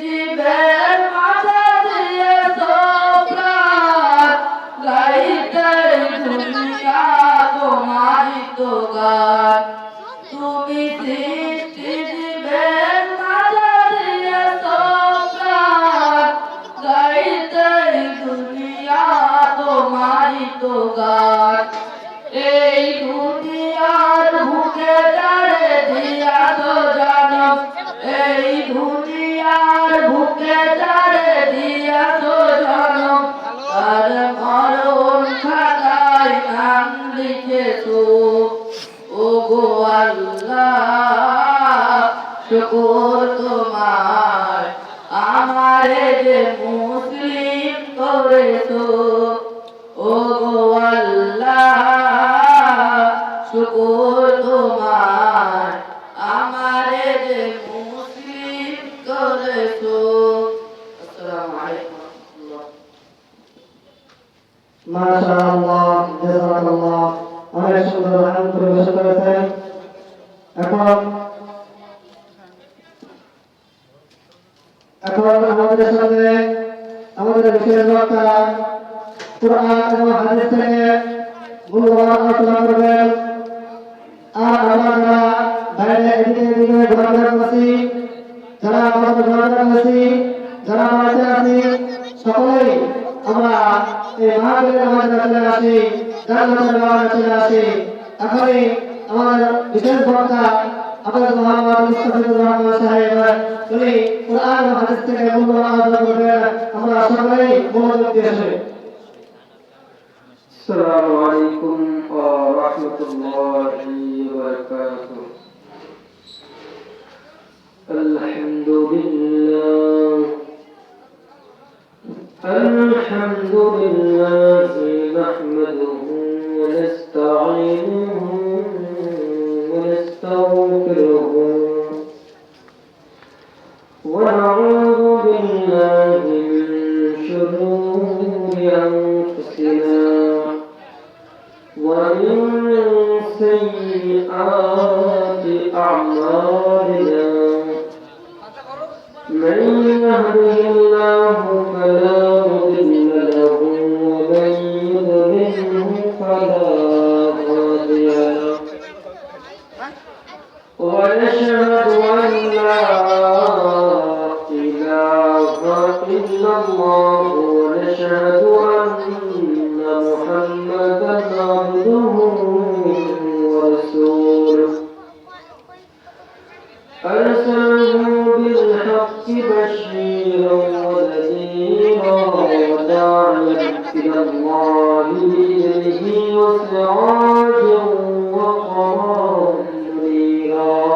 জীবের মাঝে দিয়েছো প্রাণ, গাইতে দুনিয়া তোমারই তো গান। তুমি সৃষ্টি জীবের মাঝে দিয়েছো প্রাণ, গাইতে দুনিয়া তোমারই তো গান। এই দুনিয়ার বুকে যারে দিয়াছো জনম, এই দুনিয়ার বুকে যারে দিয়াছো জনম, তার মরণ খাতায় নাম লিখেছো। ওগো আল্লাহ শুকর তোমার, আমারে যে মুসলিম করেছো। ওগো আল্লাহ শুকর তোমার, আমারে যে মুসলিম করেছো। আসসালামু আলাইকুম ওয়া রাহমাতুল্লাহ। মাশাআল্লাহ, জাযাকাল্লাহ। অনেক সুন্দর গান পরিবেশন করেছেন। এখন আমাদের সাথে আমাদের বিশেষ বক্তা কুরআন এবং হাদিস থেকে মূল্যবান আলোচনা করবেন। আর আমরা বাইরে এদিকে এদিকে ঘোরাফেরা করছি, যারা আমাদের ঘোরাফেরা করছি, যারা বাড়িতে আছি, সকলেই আমরা এই মাহফিলের মাঝে চলে আসি, জান্নাতের বাগানে চলে আসি। এখনই আমাদের বিশেষ বক্তা আমাদের মোহাম্মদ মুস্তাফিজুর রহমান সাহেব, উনি কুরআন ও হাদিস থেকে মূল্যবান আলোচনা করবেন। আমরা সকলেই মনোযোগ দিয়ে শুনি। السلام عليكم ورحمة الله وبركاته. الحمد لله نحمده ونستعينه ونستغفره ونعوذ بالله من شرور أنفسنا ومن سيئات أعمالنا. من يهده الله فلا مضل له ومن يضلله فلا هادي له. ونشهد أن لا إله إلا الله ونشهد أن محمدا عبده ورسوله. أرسله بالحق بشيرا ونذيرا وداعيا إلى الله بإذنه وسراجا وقمرا منيرا.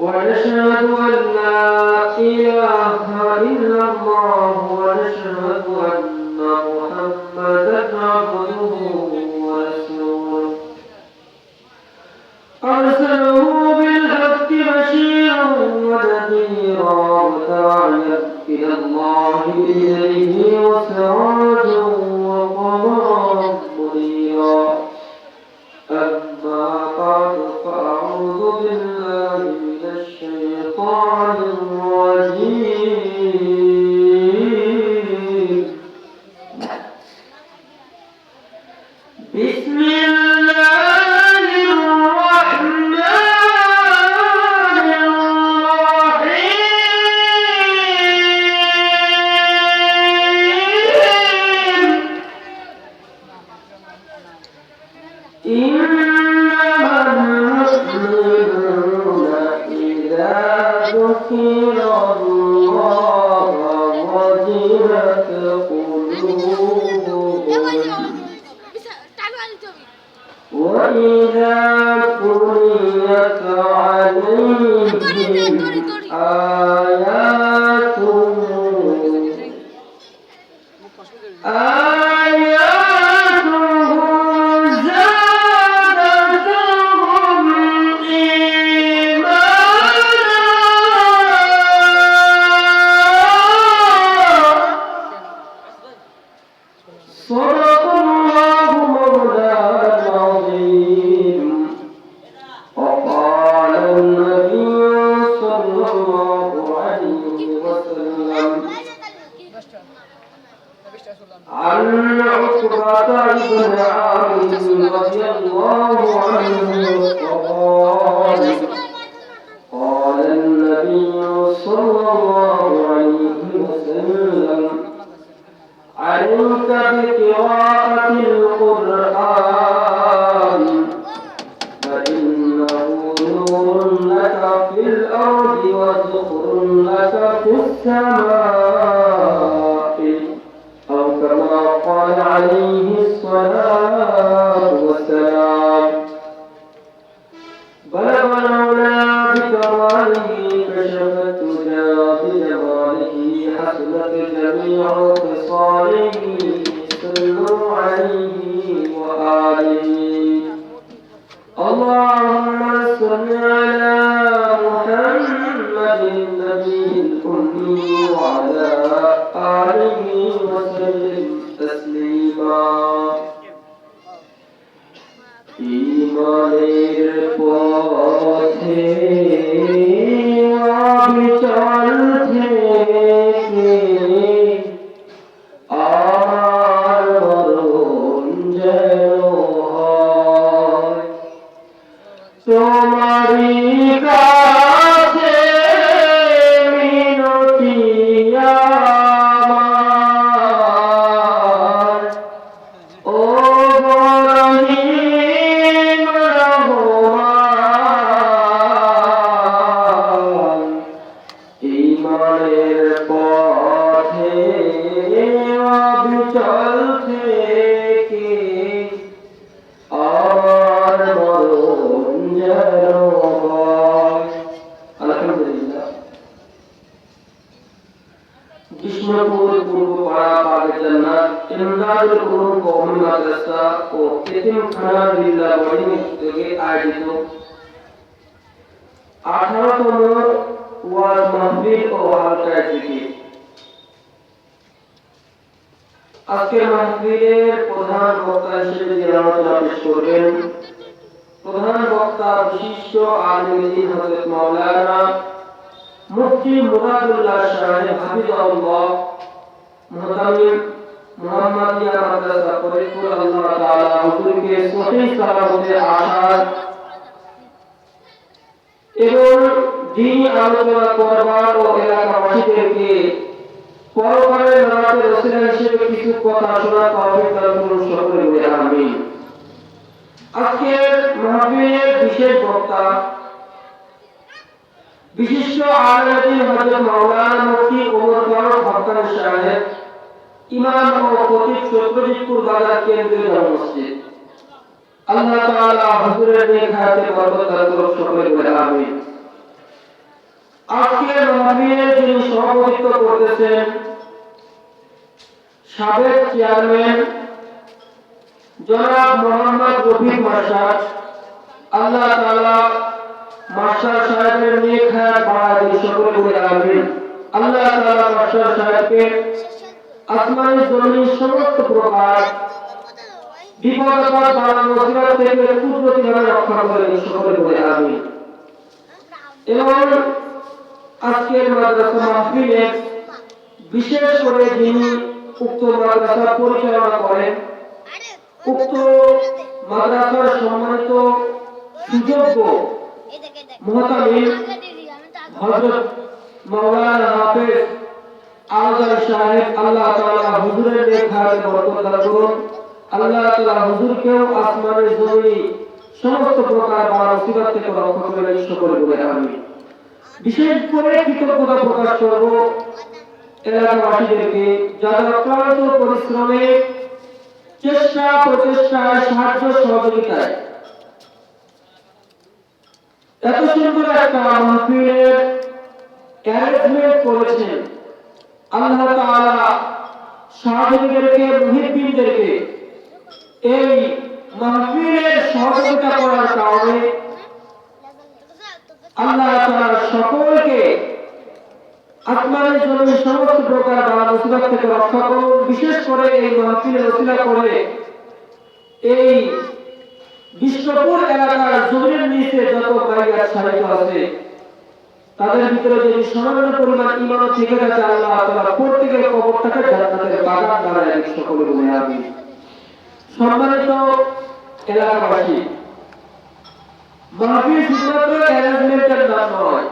ونشهد أن لا إله إلا الله ونشهد أن محمدا عبده ورسوله. أرسله بالحق بشيرا ونذيرا وداعيا إلى الله بإذنه وسراجا وقمرا منيرا. أما بعد فأعوذ بالله من الشيطان الرجيم. بسم الله الرحمن الرحيم. إنما المؤمنون إذا ذكر الله وجلت قلوبهم وإذا تليت عليهم آياته زادتهم إيمانا. صدق الله مولانا عقبة بن عامر رضي الله عنه قال قال النبي صلى الله عليه وسلم عليك بقراءة القرآن فإنه نور لك في الأرض وذكر لك في السماء أو كما قال عليه الصلاة والسلام بلغنا بكماله كشفت بجماله حسنت جميع خصاله صلوا عليه وآله اللهم صل على محمد النبي الأمي وعلى آله وسلم تسليما ইমানের পথে অবিচল থেকে আর মরণ যেন হয় তোমারই কাছে মিনতি আমার ও রহিম রহমান ইমানের পথে অবিচল থেকে আর মরণ যেন হয়। আলহামদুলিল্লাহ। বিষ্ণুপুর পূর্বপাড়া বাগের জান্নাত ইমদাদুল উলুম কওমি মাদ্রাসা ও এতিমখানা জিল্লা বোর্ডিং থেকে আয়োজিত 18তম ওয়াজ মাহফিল ও হালকা জিকির। আজকের মাহফিলের প্রধান বক্তা হিসেবে যিনি আলোচনা পেশ করবেন প্রধান বক্তা বিশিষ্ট আলিম দ্বীন হযরত মাওলানা মুফতি মুরাদুল্লাহ সাহেব হাফিজাহুল্লাহ মুহতামিম মুহাম্মাদিয়া মাদ্রাসা ফরিদপুর আল্লাহ তাআলা হুজুরকে সহিহ সালামতের আশায় এবং দ্বীনি আলোচনা করবার ও এলাকাবাসীদেরকে পরকালের নামাজের ওসিলা হিসেবে কিছু কথা শোনার তৌফিক দান করুন সকলে বলে আমিন। আজকের মাহফিলের বিশেষ বক্তা বিশিষ্ট আলেম হযরত মাওলানা মুফতি ওমর ফারুক হক্কানি সাহেব ইমাম ও খতিব সত্যজিৎপুর বাজার কেন্দ্রীয় জামে মসজিদ। আল্লাহ তাআলা হুজুরের নেক হায়াতে বরকত দান করুন সকলে বলে আমিন। আজকের মাহফিলে যিনি সভাপতিত্ব করতেছেন সাবেক চেয়ারম্যান জনাব মোহাম্মদ রফিক মাস্টার, আল্লাহ তাআলা মাস্টার সাহেবের নেক হায়াত বাড়ায় দিন সকলে বলে আমিন। আল্লাহ তাআলা মাস্টার সাহেবকে আসমানি জমিন সমস্ত প্রকার বিপদ আপদ বালা মুসিবত থেকে কুদরতিভাবে রক্ষা করে দিন সকলে বলে আমিন। এবং আজকের মাদ্রাসা মাহফিলে বিশেষ করে যিনি উক্ত মাদ্রাসা পরিচালনা করেন উক্ত মাদ্রাসার সম্মানিত সুযোগ্য মুহতামিম হযরত মাওলানা হাফেজ আজহার সাহেব, আল্লাহ তাআলা হুজুরের নেক হায়াতে বরকত দান করুন। আল্লাহ তাআলা হুজুরকেও আসমানের জমিনে সমস্ত প্রকার বালা মুসিবত থেকে রক্ষা করে দিন সকলে বলে আমিন। বিশেষ করে কৃতজ্ঞতা প্রকাশ করব এলাকাবাসীদেরকে যারা অক্লান্ত পরিশ্রমে চেষ্টা প্রচেষ্টায় সাহায্য সহযোগিতায় এত সুন্দর একটা মাহফিলের অ্যারেঞ্জমেন্ট করেছেন। আল্লাহ তাআলা সাহায্যকারীদেরকে মুহিব্বিনদেরকে এই মাহফিলের সহযোগিতা করার কারণে আল্লাহ তাআলা সকলকে আসমানের জমিন সমস্ত প্রকার বালা মুসিবত থেকে রক্ষা করুন। বিশেষ করে এই মাহফিলের ওসিলা করে এই বিষ্ণুপুর এলাকার জমির নিচে যত বাইগার সাহিত্য আছে তাদের ভিতরে যদি সামান্য পরিমাণ ঈমান থেকে থাকে আল্লাহ তাআলা প্রত্যেকের কবরটাকে জান্নাতের বাগান বানায় দিন সকলে বলে আমিন। সম্মানিত এলাকাবাসী, মাহফিল শুধুমাত্র অ্যারেঞ্জমেন্টের নাম নয়।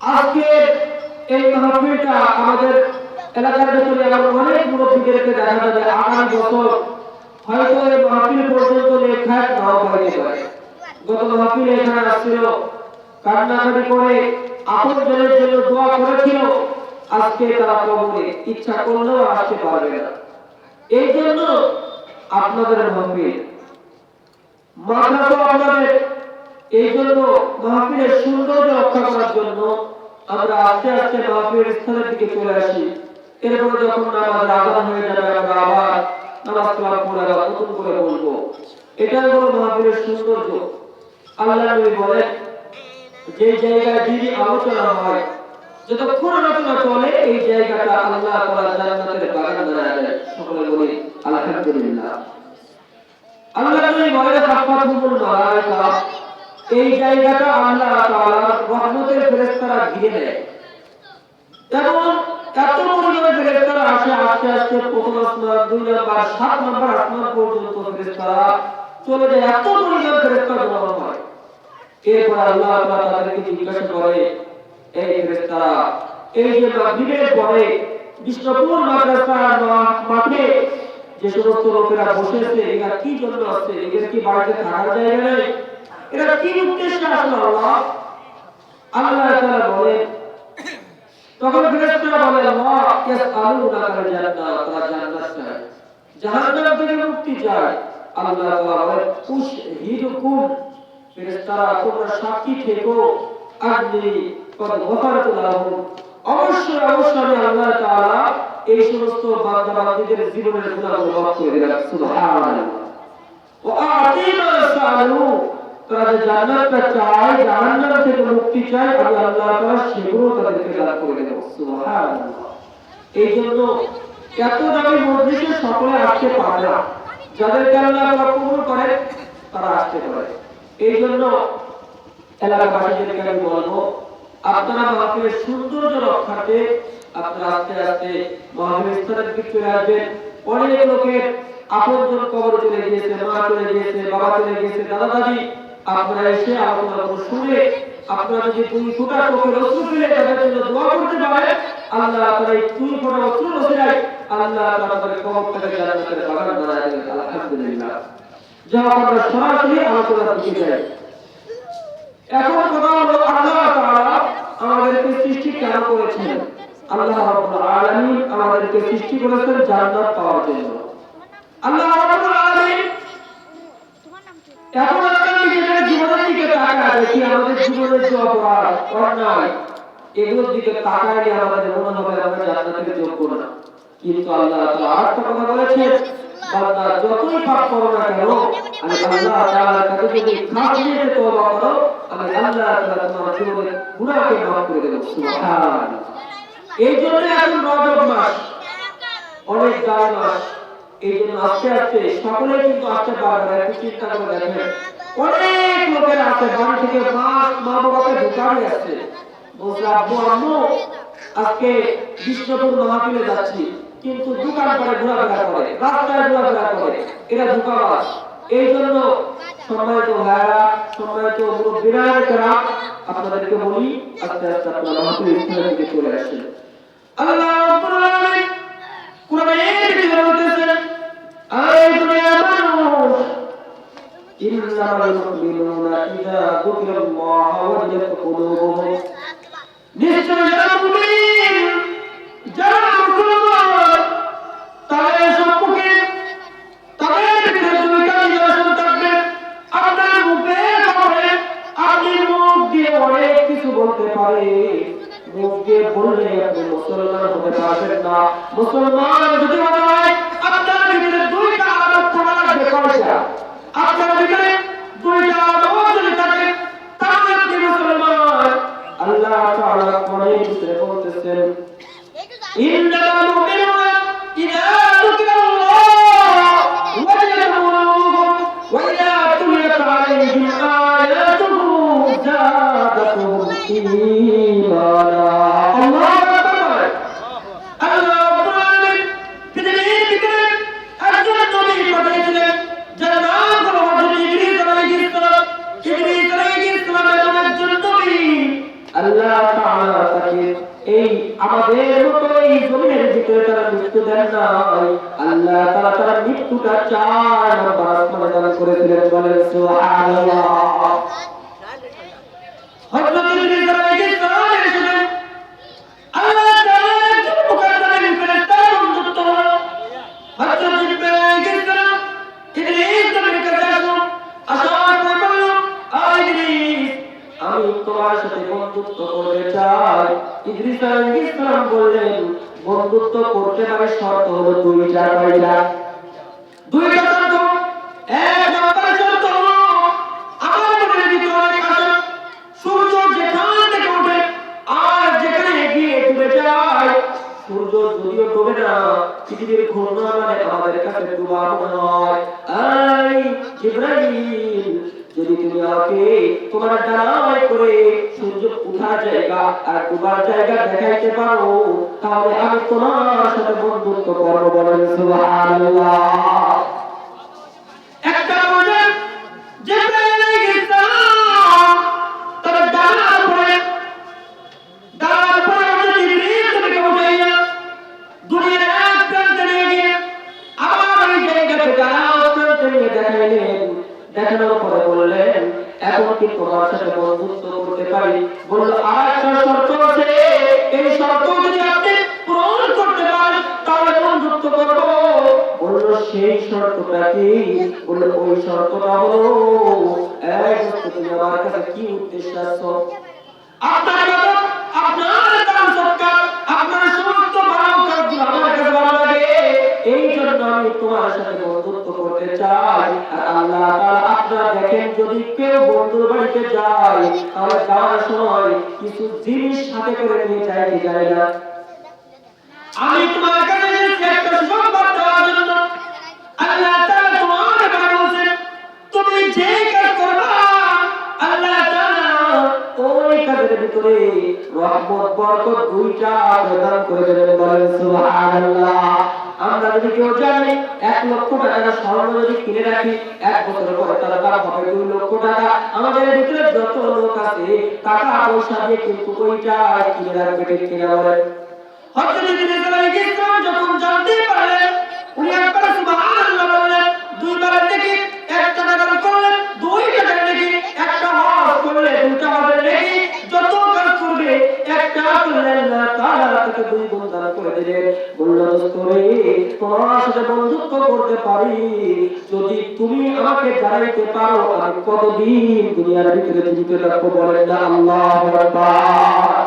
আজকে এই মাহফিলটা আমাদের এলাকার ভিতরে এমন অনেক মুরব্বীদেরকে দেখা যাবে আগামী বছর হয়তো এই মাহফিল পর্যন্ত লেখায় নাও পাইতে পারে। গত মাহফিলে এখানে আসছিল, কান্নাকাটি করে আপনজনের জন্য দোয়া করেছিল, আজকে তারা কবরে ইচ্ছা করলেও আসতে পারবে না। এই জন্য আপনাদের মাহফিল মাদ্রাসা আপনাদের, এই জন্য মাহফিলের সৌন্দর্য রক্ষা করার জন্য আমরা আস্তে আস্তে মাহফিলের স্থানের দিকে চলে আসি। এরপরে যখন নামাজ আযান হয়ে যাবে আমরা আবার নামাজ কালাম পড়ে আবার নতুন করে বলবো। এটাই হলো মাহফিলের সৌন্দর্য। আল্লাহ নবী বলেন, যে জায়গায় দিনই আলোচনা হয়, যতক্ষণ আলোচনা চলে এই জায়গাটা আল্লাহ তাআলা জান্নাতের বাগান বানায় দেয়। সকলে বলি আলহামদুলিল্লাহ। আল্লাহ নবী বলেন, সাফাতুল মালায়েকা, এই জায়গাটা আল্লাহ তাআলার রহমতের ফেরেশতারা ঘিরে নেয়। এবং এত পরিমাণে ফেরেশতারা আসে, আস্তে আস্তে প্রথম আসমান, 2 নম্বর, 7 নম্বর আসমান পর্যন্ত ফেরেশতারা চলে যায়। এত পরিমাণ ফেরেশতা জমা হয়। এরপর আল্লাহ তাআলা তাদেরকে জিজ্ঞাসা করে, এই ফেরেশতারা, এই যে মাগরিবের পরে বিষ্ণুপুর মাদ্রাসার মাঠে যে সমস্ত লোকেরা বসেছে, এরা কি জন্য আসছে? এদের কি বাড়িতে থাকার জায়গা নেই? এরা কি উদ্দেশ্যে আসলো? আল্লাহ তাআলা বলেন, তখন ফেরেশতারা বলে, আল্লাহ ইয়াসআলুনাকা জান্নাত, তারা জান্নাত চায়, জাহান্নাম থেকে মুক্তি চায়। আল্লাহ তাআলা বলেন, উশহিদুকুম, ফেরেশতারা তোমরা সাক্ষী থেকো, আন্নী কদ গফারতু লাহুম, অবশ্যই অবশ্যই আমি আল্লাহ তাআলা এই সমস্ত বান্দা বান্দীদের জীবনের গুনাহগুলো মাফ করে দিলাম। সুবহানাল্লাহ। ওয়া আতিমা সালু, তারা যে জান্নাতটা চায়, জাহান্নাম থেকে মুক্তি চায়, আমি আল্লাহ তাআলা সেগুলো তাদেরকে দান করে দেব। সুবহানাল্লাহ। এই জন্য এত দামি মজলিসে সকলে আসতে পারে না, যাদেরকে আল্লাহ তাআলা কবুল করে তারা আসতে পারে। এই জন্য এলাকাবাসীদেরকে আমি বলবো, আপনারা মাহফিলের সৌন্দর্য রক্ষার্থে আপনারা আস্তে আস্তে মাহফিলের স্থানের দিকে চলে আসবেন। অনেক লোকের আপনজন কবরে চলে গিয়েছে, মা চলে গিয়েছে, বাবা চলে গিয়েছে, দাদা দাদি, আপনারা এসে আলোচনা শুনে আপনারা যদি 2 ফোঁটা চোখের অশ্রু ফেলে তাদের জন্য দোয়া করতে পারেন, আল্লাহ তাআলা এই 2 ফোঁটা অশ্রুর ওসিলায় আল্লাহ তাআলা তাদের কবরটাকে জান্নাতের বাগান বানায় দেবেন। আলহামদুলিল্লাহ। যাও আমরা সরাসরি আলোচনার দিকে যাই। এখন কথা হলো, আল্লাহ তাআলা আমাদেরকে সৃষ্টি কেন করেছেন? আল্লাহ রাব্বুল আলামিন আমাদেরকে সৃষ্টি করেছেন জান্নাত পাওয়ার জন্য। আল্লাহ রাব্বুল আলামিন এখন আমরা নিজেদের জীবনের দিকে তাকায় দেখি, আমাদের জীবনের যে অপরাধ অন্যায় এগুলোর দিকে তাকাইলে আমাদের মনে হবে আমরা জান্নাতের যোগ্য না। কিন্তু আল্লাহ তাআলা আরেকটা কথা বলেছেন, বান্দা যতই পাপ করো না কেন, আমি আল্লাহ তাআলার কাছে যদি খাস নিয়ে তওবা করো, আমি আল্লাহ তাআলা তোমার জীবনের গুনাহকে মাফ করে দেব। সুবহানাল্লাহ। এই জন্য এখন রজব মাস অনেক দাম মাস। এই জন্য আস্তে আস্তে সকলে কিন্তু আসতে পারবে না। একটু চিন্তা করে দেখেন, অনেক লোকেরা আছে বাড়ি থেকে মা বাবাকে ঢুকাবে আসছে, বলছে আব্বু আম্মু আজকে বিষ্ণুপুর মাহফিলে যাচ্ছি, কিন্তু দোকান করে ঘোরাফেরা করে, রাস্তায় ঘোরাফেরা করে, এরা ধোঁকাবাজ। এই জন্য সম্মানিত ভাইরা, সম্মানিত মুরব্বিরা, আপনাদেরকে বলি আস্তে আস্তে আপনারা মাহফিলের স্থানের দিকে চলে আসেন। আল্লাহ রাব্বুল আলামিন কোরআনের ভিতরে বলতেছেন, আয় দুনিয়ার মানুষ, ইন্নামাল মুমিনুনা ইযা যুকিরাল্লাহু ওয়াজিলাত কুলুবুহুম, নিশ্চয় যারা মুমিন, যারা মুসলমান, তাদের সম্মুখে তাদের ভিতরে দুইটা নিদর্শন থাকবে। আপনার মুখে হবে, আপনি মুখ দিয়ে অনেক কিছু বলতে পারেন, মুখ দিয়ে বললে আপনি মুসলমান হতে পারবেন না। মুসলমান যদি হতে হয় আপনার ভিতরে দুইটা আদব থাকা লাগবে। কয়টা? আপনার ভিতরে দুইটা আদব যদি থাকে তাহলে আপনি মুসলমান। আল্লাহ তাআলা কোরআনের ভিতরে বলতেছেন, ইন্নামাল মুমিনুনা ইযা যুকিরাল্লাহু ওয়াজিলাত কুলুবুহুম ওয়া ইযা তুলিয়াত আলাইহিম আয়াতুহু যাদাতুহুম ঈমানা। আল্লাহু আকবার। আল্লাহ রাব্বুল আলামিন আমাদের মতো এই জমিনের ভিতরে তারা মৃত্যু দেন নাই, আল্লাহ তাআলা তারা মৃত্যুটা 4 নম্বর আসমানে দান করেছিলেন। বলেন সুবহানাল্লাহ। হযরত ইদ্রিস আলাইহিস সালাম এসেছেন, আল্লাহ তাআলা মুকাদ্দামিন ফেরেশতার বন্ধুত্ব হলো। হযরত জিবরাইল আলাইহিস সালাম ইদ্রিস নবীর কাছে আসলো, আসার পর বলল, ইদ্রিস, আমি তোমার সাথে বন্ধুত্ব করতে চাই। ইদ্রিস আলাইহিস সালাম বললেন, বন্ধুত্ব করতে পারে, শর্ত হলো দুইটা। কয়টা? দুইটা শর্ত। এক নম্বর শর্ত হলো আমার মনের ভিতরে অনেক আশা, সূর্য যেখান থেকে ওঠে আর যেখানে গিয়ে ডুবে যায়, সূর্য যদিও ডুবে না, পৃথিবীর ঘূর্ণায়মানে আমাদের কাছে ডুবা মনে হয়। এই জিবরাইল, যদি তুমি আমাকে তোমার ডানায় করে সূর্য উঠার জায়গা আর ডুবার জায়গা দেখাইতে পারো, তাহলে আমি তোমার সাথে বন্ধুত্ব করবো। বলেন সুবহানাল্লাহ। একটা বলে জিবরাইল আলাইহিস সালাম তার ডানার উপরে ইদ্রিস নবীকে উঠাইয়া দুনিয়ার এক প্রান্তে নিয়ে গিয়ে আবার ওই জায়গা থেকে আরেক প্রান্তে নিয়ে দেখাইলেন। দেখানোর পরে বললেন, এখন কি তোমার সাথে বন্ধুত্ব করতে পারি? বলল, আরেকটা শর্ত আছে, এই শর্ত যদি আপনি পূরণ করতে পারেন তাহলে বন্ধুত্ব করব। বলল, সেই শর্তটা কি? বলল, ওই শর্তটা হলো, এই তুমি আমার কাছে কি উদ্দেশ্য আছো? আপনার ইবাদত, আপনার দান সদকা, আপনার সমস্ত ভালো কাজগুলো আমার কাছে ভালো লাগে, এই জন্য আমি তোমার সাথে বন্ধুত্ব করতে চাই। আর আল্লাহ তাআলা আপনারা দেখেন, যদি কেউ বন্ধুর বাড়িতে যায় তাহলে যাওয়ার সময় কিছু জিনিস সাথে করে নিয়ে যায় কি যায় না? আমি তোমার কাছে এসেছি একটা সুসংবাদ দেওয়ার জন্য। আল্লাহ তাআলা তোমার ব্যাপারে বলছেন, তুমি যে কাজ করবা আল্লাহ তাআলা ওই কাজের ভিতরে রহমত বরকত দুইটা প্রদান করে দেবেন। বলেন সুবহানাল্লাহ। আমরা যদি কেউ জানি 1 লক্ষ টাকা স্বর্ণ যদি কিনে রাখি, 1 বছরের পরে তার দাম হবে 2 লক্ষ টাকা। আমাদের ভিতরে যত লোক আছে টাকা পয়সা দিয়ে কিন্তু ওইটা কিনে রাখবে, ঠিক কিনা বলেন? হযরত ইদ্রিস আলাইহিস সালাম যখন জানতে পারলেন, উনি একবার সুবহানাল্লাহ বললেন, দুইবার নাকি 1 টাকা দান করলেন, 2 টাকা নাকি, একটা হজ করলে 2টা হজের নাকি, যত কাজ করবে একটা করলেন না, তাআলা তাকে 2 গুণ দান করে দিলেন। বলল, দোস্ত রে, তোমার সাথে বন্ধুত্ব করতে পারি যদি তুমি আমাকে জানাইতে পারো আমি কতদিন দুনিয়ার ভিতরে জীবিত থাকবো। বলেন না আল্লাহু আকবার।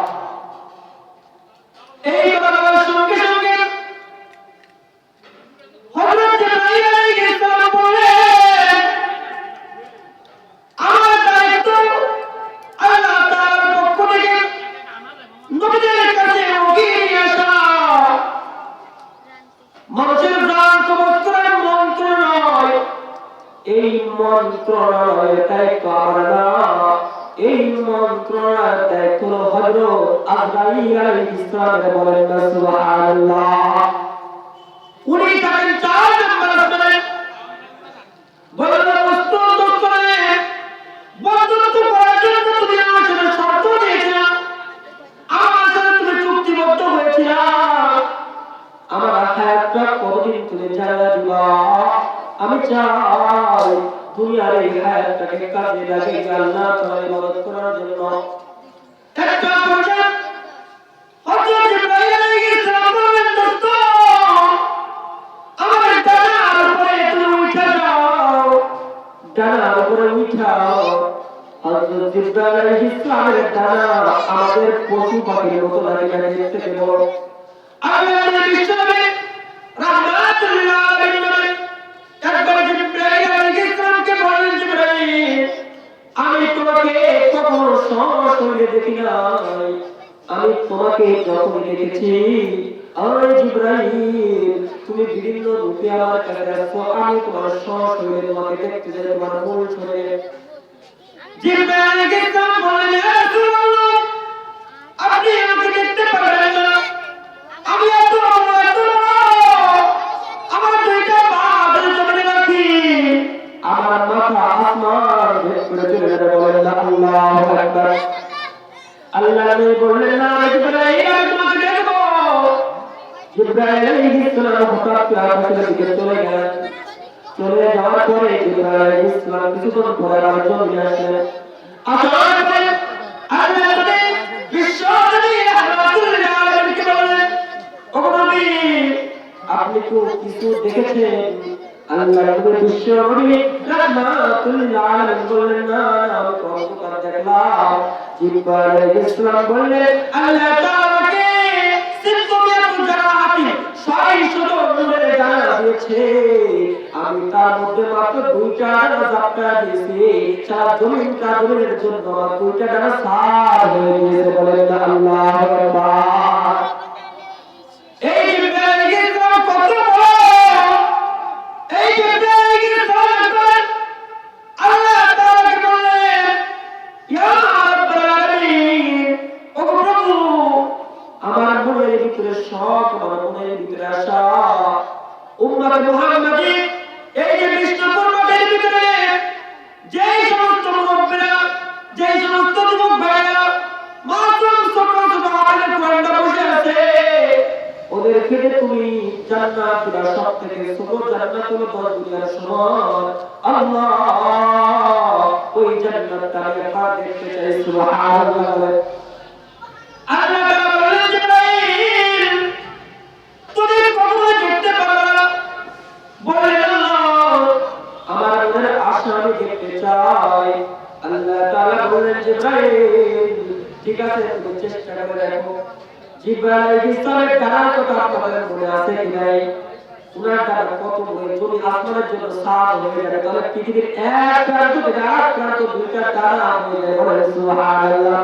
এই কথা বলার সঙ্গে সঙ্গে হযরত জিবরাইল আলাইহিস সালাম বললেন, আমার দায়িত্ব আল্লাহ তাআলার পক্ষ থেকে নবীদের কাছে ওহী নিয়ে আসা। মানুষের প্রাণ কবজ করার মন্ত্র নয়, এই মন্ত্রণালয়ের দায়িত্ব আমার না, এই মন্ত্রণালয়ের দায়িত্ব হলো হযরত আজরাইল আলাইহিস সালামের। বলেন না সুবহানাল্লাহ। উনি থাকেন 4 নম্বর আসমানে। বলেন, বন্ধুত্ব করে বন্ধুত্ব করার জন্য তুমি আমার সাথে শর্ত দিয়েছিলে, আমার সাথে তুমি চুক্তিবদ্ধ হয়েছিলে, আমার হায়াতটা কতদিন তুমি জানা দিবা। আমি চাই দুনিয়ার এই হায়াতটাকে কাজে লাগিয়ে আল্লাহ তাআলার ইবাদত করার জন্য। একটা পর্যায়ে হযরত জিবরাইল আলাইহিস সালাম বললেন, দোস্ত, আমার ডানার উপরে তুমি উঠে যাও, ডানার উপরে উঠাও। হযরত জিবরাইল আলাইহিস সালামের ডানা আমাদের পশু পাখির মতো লাগে, দেখতে কেমন। আমি আমাদের বিশ্বনবী রাহমাতুল লিল আলামিন একবার জিবরাইল আলাইহিস সালামকে বললেন, জিবরাইল, আমি তোমাকে কখনো সরাসরি দেখি নাই, আমি তোমাকে যখন দেখেছি, আরে জিবরাইল, তুমি বিভিন্ন রূপে আমার কাছে আসছো, আমি তোমার সরাসরি তোমাকে দেখতে চাই, তোমার মূল শরীরে। জিবরাইল আলাইহিস সালাম বললেন, ইয়া রাসূলুল্লাহ, আপনি আমাকে দেখতে পারবেন না, আমি এত আমার 2টা পা জমিনে রাখি, আমার মাথা আসমান ভেদ করে চলে যাবে। বলেন না আল্লাহু আকবার। আল্লাহ নবী বললেন, না জিবরাইল, আমি তোমাকে দেখব জিবরাইল আলাইহিস সালাম হঠাৎ করে আকাশের দিকে চলে গেলেন। চলে যাওয়ার পরে জিবরাইল আলাইহিস সালাম কিছুক্ষণ পরে আবার জমিনে আসলেন। আসার পরে আল্লাহ নবী বিশ্ব নবী রাহমাতুল আলামিনকে বললেন, ও নবী আপনি তো কিছু দেখেছেন? আল্লাহ নবী বিশ্ব নবী রাহমাতুল আলামিন বললেন, না আমি কবুতর দেখলাম। জিবরাইল আলাইহিস সালাম বললেন, আল্লাহ তাআলাকে সিফাতুল জারাহাতি 600 নূরের জানা দিয়েছে, আমি তার মধ্যে মাত্র 2টা জাপটা দিয়েছি, সারা জমিনের জন্য আমার 2টা ডানা সার হয়ে গিয়েছে। বলেন না আল্লাহু আকবার। এই জিবরাইল আলাইহিস সালাম কত বড়! এই জিবরাইল আলাইহিস সালাম আল্লাহ তাআলাকে বললেন, ইয়া রাব্বুল আলামিন, ও প্রভু আমার মনের ভিতরে শখ, আমার মনের ভিতরে আশা, উম্মত মুহাম্মাদি এই যে বিষ্ণুপুর মাঠের ভিতরে যেই সমস্ত মুরব্বীরা, যেই সমস্ত যুবক ভাইরা মাসুম ছোট ছোট আলেম কোরআনটা বসে আছে, ওদেরকে তুমি জান্নাত দিবা। সব থেকে ছোট জান্নাত হলো 10 দুনিয়ার সমান। আল্লাহ ওই জান্নাতটা আমি একবার দেখতে চাই। সুবহানাল্লাহ। আল্লাহ তাআলা বলেন, জিবরাইল তুমি কখনো দেখতে পারবে না। বলেন আল্লাহ আমার মনের আশা আমি দেখতে চাই। আল্লাহ তাআলা বলেন, জিবরাইল ঠিক আছে তুমি চেষ্টা করে দেখো। জিবরাইল আলাইহিস সালামের ডানার কথা আপনাদের মনে আছে কি নাই? উনার ডানা কত বড়! যদি আসমানের জন্য সাদ হয়ে যায় তাহলে পৃথিবীর এক প্রান্ত থেকে আরেক প্রান্ত 2টা ডানা হয়ে যায়। বলেন সুবহানাল্লাহ।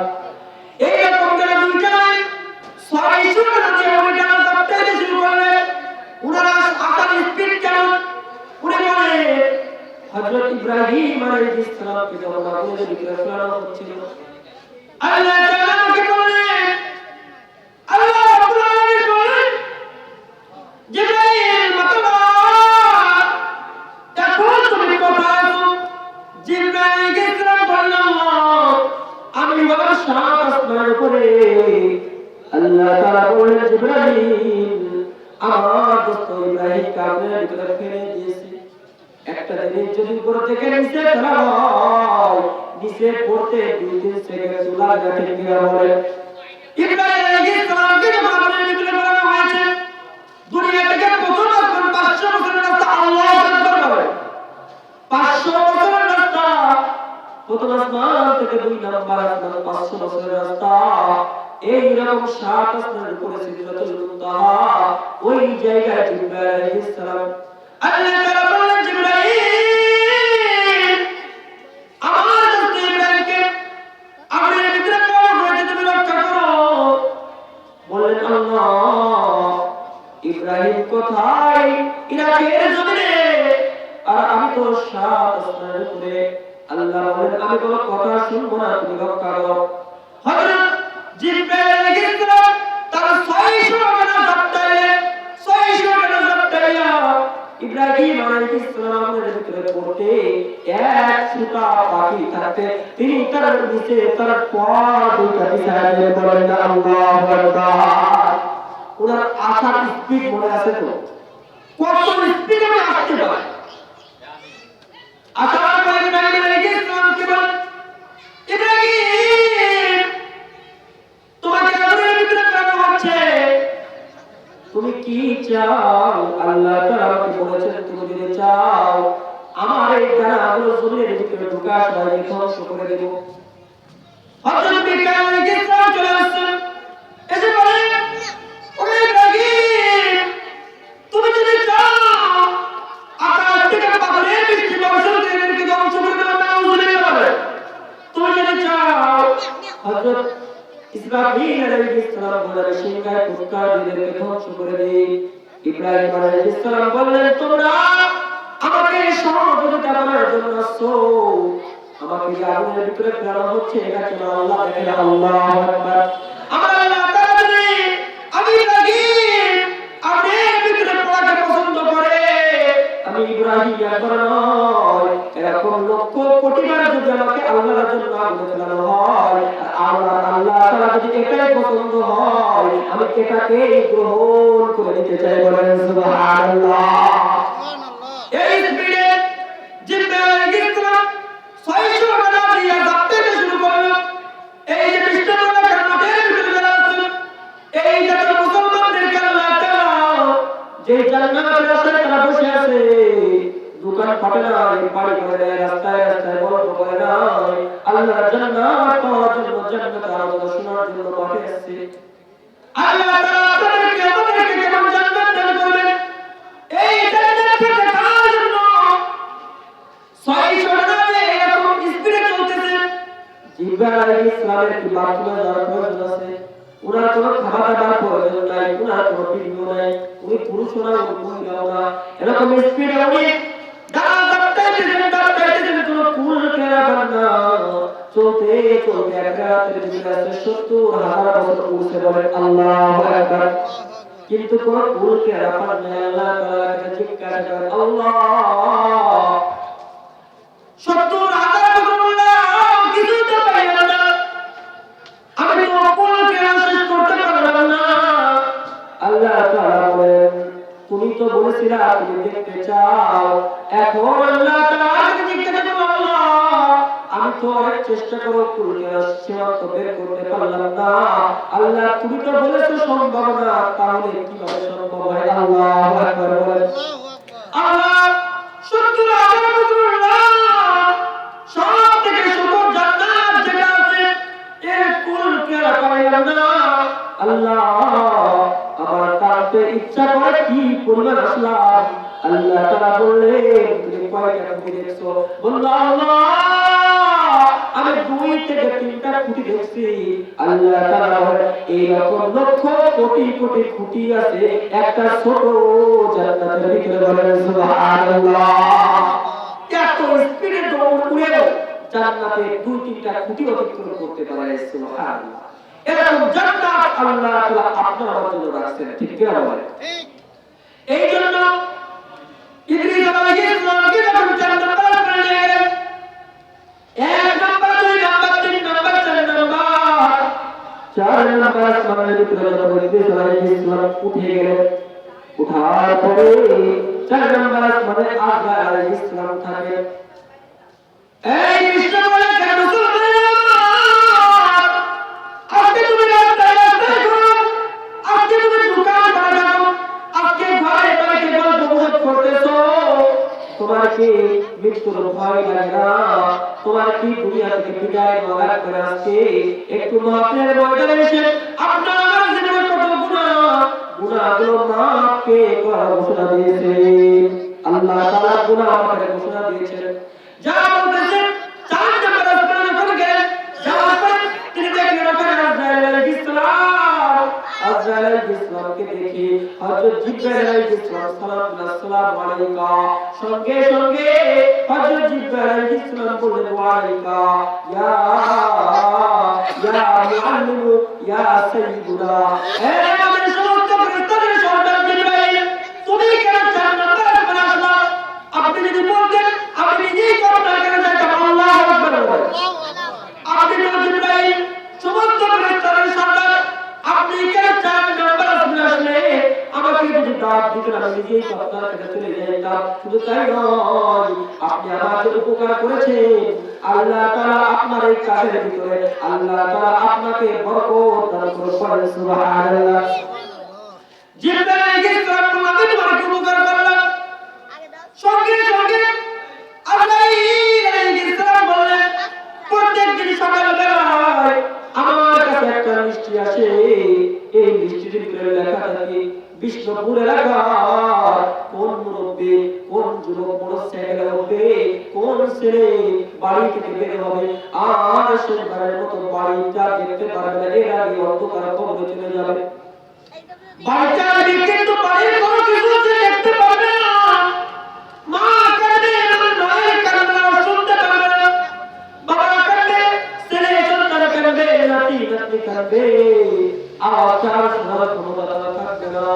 এইরকম করে 2টা 600 ডানা দিয়ে উনি ডানা চাপতে শুরু করলেন। উনার আসার স্পিড কেমন? উনি বলে হযরত ইব্রাহিম আলাইহিস সালামকে যখন আগুনের ভিতরে ফেলানো হচ্ছিল, আল্লাহ তাআলা আমাকে বললেন, আল্লাহ রাব্বুল আলামিন বলেন, জিবরাইল মাতবা এখন তুমি কোথায় আছো? জিবরাইল গেছিলাম বললাম আমি বড় সাত আসমানের উপরে। আল্লাহ তাআলা বললেন, জিবরাইল আমার দোস্ত ইব্রাহিম কাবরের ভিতরে ফেলে দিয়েছি। একটা জিনিস যদি উপর থেকে নিচে ফেলা হয়, নিচে পড়তে 2-3 সেকেন্ড লাগে। ঠিক কি বলে? ইব্রাহিম আলাইহিস সালামকে যখন কাবরের ভিতরে ফেলা হয়েছে, দুনিয়া থেকে প্রথম আসমান 500 বছরের রাস্তা। আল্লাহু আকবার বলে 500 বছরের রাস্তা। প্রথম আসমান থেকে 2 নাম্বার আসমান 500 বছরের রাস্তা। এইরকম 7 আসমানের উপরে সিদরাতুল মুনতাহা, ওই জায়গায় জিবরাইল আলাইহিস সালাম। আল্লাহ তাআলা বললেন, জিবরাইল আমার দোস্ত ইব্রাহিমকে আগুনের ভিতরে পড়ে হয়েছে, তুমি রক্ষা করো। বললেন, আল্লাহ ইব্রাহিম কোথায়? ইরাকের জমিনে, আর আমি তো 7 আসমানের উপরে। আল্লাহ বলেন, আমি কোনো কথা শুনবো না, তুমি রক্ষা করো। হযরত জিবরাইল আলাইহিস সালাম তার 600 ডানা ঝাপটাইলেন। 600 ডানা ঝাপটাইয়া ইব্রাহিম আলাইহিস সালামের ভিতরে পড়তে এক সুতা পাখি থাকতে তিনি তার নিচে তার পা 2টা বিছায় দিয়ে বলেন, আল্লাহু আকবার। ওনার আসার স্পিড মনে আছে তো? কত স্পিডে আসতে পারে? আসার পরে ইব্রাহিম আলাইহিস সালামকে বলেন, ইব্রাহিম তোমাকে আগুনের ভিতরে ফেলা হচ্ছে, তুমি কি চাও? আল্লাহ তাআলা আমাকে বলেছেন, তুমি যদি চাও আমার এই ডানাগুলো জমিনের ভিতরে ঢুকা সবাইকে ধ্বংস করে দেব। হযরত মিকাঈল আলাইহিস সালাম চলে আসছেন, এসে বলেন, ও ইব্রাহিম তুমি যদি চাও আকাশ থেকে পাথরের বৃষ্টি বর্ষণ করে এদেরকে ধ্বংস করে দেব। নাউযুবিল্লাহ। তুমি যদি চাও হযরত ইসরাফিল আলাইহিস সালাম বলেন, সিংহায় ফুৎকার দিয়ে এদেরকে ধ্বংস করে দেই। ইব্রাহিম আলাইহিস সালাম বললেন, তোমরা আমাকে সহযোগিতা করার জন্য আসছো, আমাকে যে আগুনের ভিতরে ফেলা হচ্ছে এটা কেন আল্লাহ দেখেন। আল্লাহু আকবার। আমার আল্লাহ তাআলা আমি ইব্রাহিম আগুনের ভিতরে পড়াকে পছন্দ করে, আমি ইব্রাহিম একবার নয়, এরকম লক্ষ কোটি বার যদি আমাকে আল্লাহর জন্য আগুনে ফেলানো হয়, আর আল্লাহ তাআলা যদি এটাই পছন্দ হয়, আমি এটাকে গ্রহণ করে নিতে চাই। বলেন সুবহানাল্লাহ। এই স্পিডে জিব্রাইল আলাইহিস সালাম 600 টাকা দিয়ে যাত্রা শুরু করলো। এই যে বিশ্বনবী মাঠের ভিতরে আছে, এই জাতীয় মুসলমানদেরকে আল্লাহ তাআলা যে জান্নাতের রাস্তায় তারা বসে আছে, দোকান পাটে না, বাড়ি করে না, রাস্তায় রাস্তায় গল্প করে না, আল্লাহর জান্নাত পাওয়ার জন্য জান্নাতের আলোচনা শোনার জন্য মাঠে আসছে। আল্লাহ তাআলা তাদেরকে আমাদেরকে কেমন জান্নাত দান করবেন, এই জান্নাতকে দেখার জন্য 600 টাকা এরকম স্পিডে চলতেছে। জিব্রাইল আলাইহিস সালামের কি বাথরুমে যাওয়ার প্রয়োজন আছে? ওনার কোনো খাবার দাবার প্রয়োজন নাই, ওনার কোনো পিরিয়ড নাই, উনি পুরুষ না, উনি মহিলাও না, এরকম স্পিডে উনি কোনো কুল কেরাবার না, চলতে চলতে এক রাতের ভিতরে 70,000 বছর উঠছে। বলেন আল্লাহু আকবার। কিন্তু কোন কুল কেরাবার নাই। আল্লাহ তাআলা জিজ্ঞাসা করেন, আল্লাহ 70,000 বছর কিছুই তো পাইলাম না, আমি তো কুল কেরাবা শেষ করতে পারলাম না। আল্লাহ তাআলা বলেন, তুমি তো বলেছিলে তুমি দেখতে চাও, এখন আল্লাহ তাআলা জিজ্ঞাসা করলো, আল্লাহ আমি তো অনেক চেষ্টা করে কুলকে সীমান্ত বের করতে পারলাম না। আল্লাহ তুমি তো বলেছো সম্ভব না, তাহলে কিভাবে সম্ভব হয়? আল্লাহু আকবার বলেন। আল্লাহ 70,000 বছর সব থেকে সুন্দর জান্নাত যেটা আছে এর কুলকে পাইলাম না। আল্লাহ আমার তাতে ইচ্ছা করে কি পরিমাণ আসলাম। আল্লাহ তাআলা বললেন, তুমি কয়টা খুঁটি দেখছো? বলল, আল্লাহ আমি 2 থেকে 3টা খুঁটি দেখছি। আল্লাহ তাআলা বলেন, এইরকম লক্ষ কোটি কোটি খুঁটি আছে একটা ছোট জান্নাতের ভিতরে। বলেন সুবহানাল্লাহ। এত স্পিডে দৌড় করেও জান্নাতে 2-3টা খুঁটি অতিক্রম করতে পারে। সুবহানাল্লাহ। এরকম জান্নাত আল্লাহ তাআলা আপনার জন্য রাখছেন, ঠিক কি না বলেন? ঠিক। এই জন্য ইদ্রিস আলাইহিস সালামকে যখন জান্নাত দান করে গেলেন, 1 number 2 number 3 number 4 number 4 number আসমানের ভিতরে যখন ইদ্রিস আলাইহিস সালাম উঠে গেলেন, উঠার পরে 4 নাম্বার আসমানে আজরাইল আলাইহিস সালাম থাকেন। এই কৃষ্ণ বলে কেন মুসলমান, আজকে তুমি রাস্তায় রাস্তায় ঘুরো, আজকে তুমি দোকান বাজাও, আজকে ঘরে বাড়িতে গল্প গুজব করতেছো, তোমার কি মৃত্যুর ভয় লাগে না? তোমার কি দুনিয়া থেকে বিদায় নেওয়ার করে আজকে একটু মাফের ময়দানে এসে আপনার আমার জীবনে কত গুনাহগুলো মাফকে করার ঘোষণা দিয়েছে। আল্লাহ তাআলা গুনাহ মাফের ঘোষণা দিয়েছেন। যা বলতেছেন 4 নাম্বার আসমানে যখন গেলেন, যাওয়ার পরে তিনি দেখলেন ওখানে আজরাইল আলাইহিস সালাম। আজরাইল আলাইহিস সালামকে দেখে হযরত জিবরাইল আলাইহিস সালাম সালাম আলাইকা, সঙ্গে সঙ্গে হযরত জিবরাইল আলাইহিস সালাম বললেন, ওয়া আলাইকা ইয়া মুআল্লিমু ইয়া সাইয়্যিদুনা। হে আমাদের সমস্ত ফেরেশতাদের সর্দার জিবরাইল, তুমি কেন জান্নাতে আসলা? আপনি যদি বলতেন আমি নিজেই আপনার কাছে যাইতাম। আল্লাহু আকবার। আপনি তো জিবরাইল সমস্ত ফেরেশতাদের সর্দার, আপনি কেন 4 নাম্বার আসমানে আসলে? আমাকে যদি দাওয়াত দিতেন আমি নিজেই আপনার কাছে চলে যাইতাম। শুধু তাই নয়, আপনি আমাদের উপকার করেছেন। আল্লাহ তাআলা আপনার এই কাজের ভিতরে আল্লাহ তাআলা আপনাকে বরকত দান করুন। সুবহানাল্লাহ। জিবরাইল আলাইহিস সালাম আমাকে তোমাকে উপকার করলাম, সঙ্গে সঙ্গে আজরাইল আলাইহিস সালাম বললেন, প্রত্যেকদিন সকালবেলায় আমার কাছে একটা মিষ্টি আসে, এই মিষ্টির ভিতরে লেখা থাকে বিষ্ণুপুর এলাকার কোন মুরব্বী, কোন যুবক মোটরসাইকেলে উঠবে, কোন ছেলে বাড়ি থেকে বের হবে, আর শেষবারের মতো বাড়িটা দেখতে পারবে না, এর আগে অন্ধকার কবরে চলে যাবে। বাড়িটা দেখতে তো বাড়ির কোনো কিছু দেখতে পারবে না, মা কাঁদে, মায়ের কান্না শুনতে পারবে না, বাবা কাঁদে, ছেলে সন্তান কাঁদবে, নাতি নাতনি কাঁদবে, আচার শোনার ক্ষমতা থাকবে না।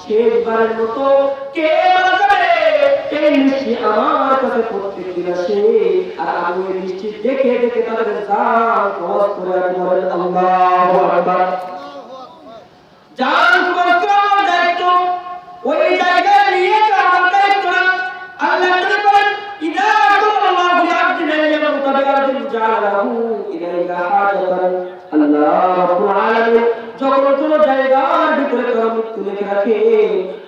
শেষবারের মতো কে মারা যাবে, এই মিষ্টি বৃষ্টি আমার কাছে প্রত্যেকদিন আসে, আর আমি ওই বৃষ্টি দেখে দেখে তাদের জান খরচ করে আমি বলেন আল্লাহু আকবার। জান খরচ করা আমার দায়িত্ব, ওই জায়গায় নিয়ে যাওয়া আমার দায়িত্ব না। আল্লাহ তাআলা বলেন ইদা আল্লাহু লিআবদিন ইয়ামতাবিআদিন জালাহু ইলাইকা হাজাতান। আল্লাহ রাব্বুল আলামিন যখন কোন জায়গার ভিতরে কারো মৃত্যু লিখে রাখে,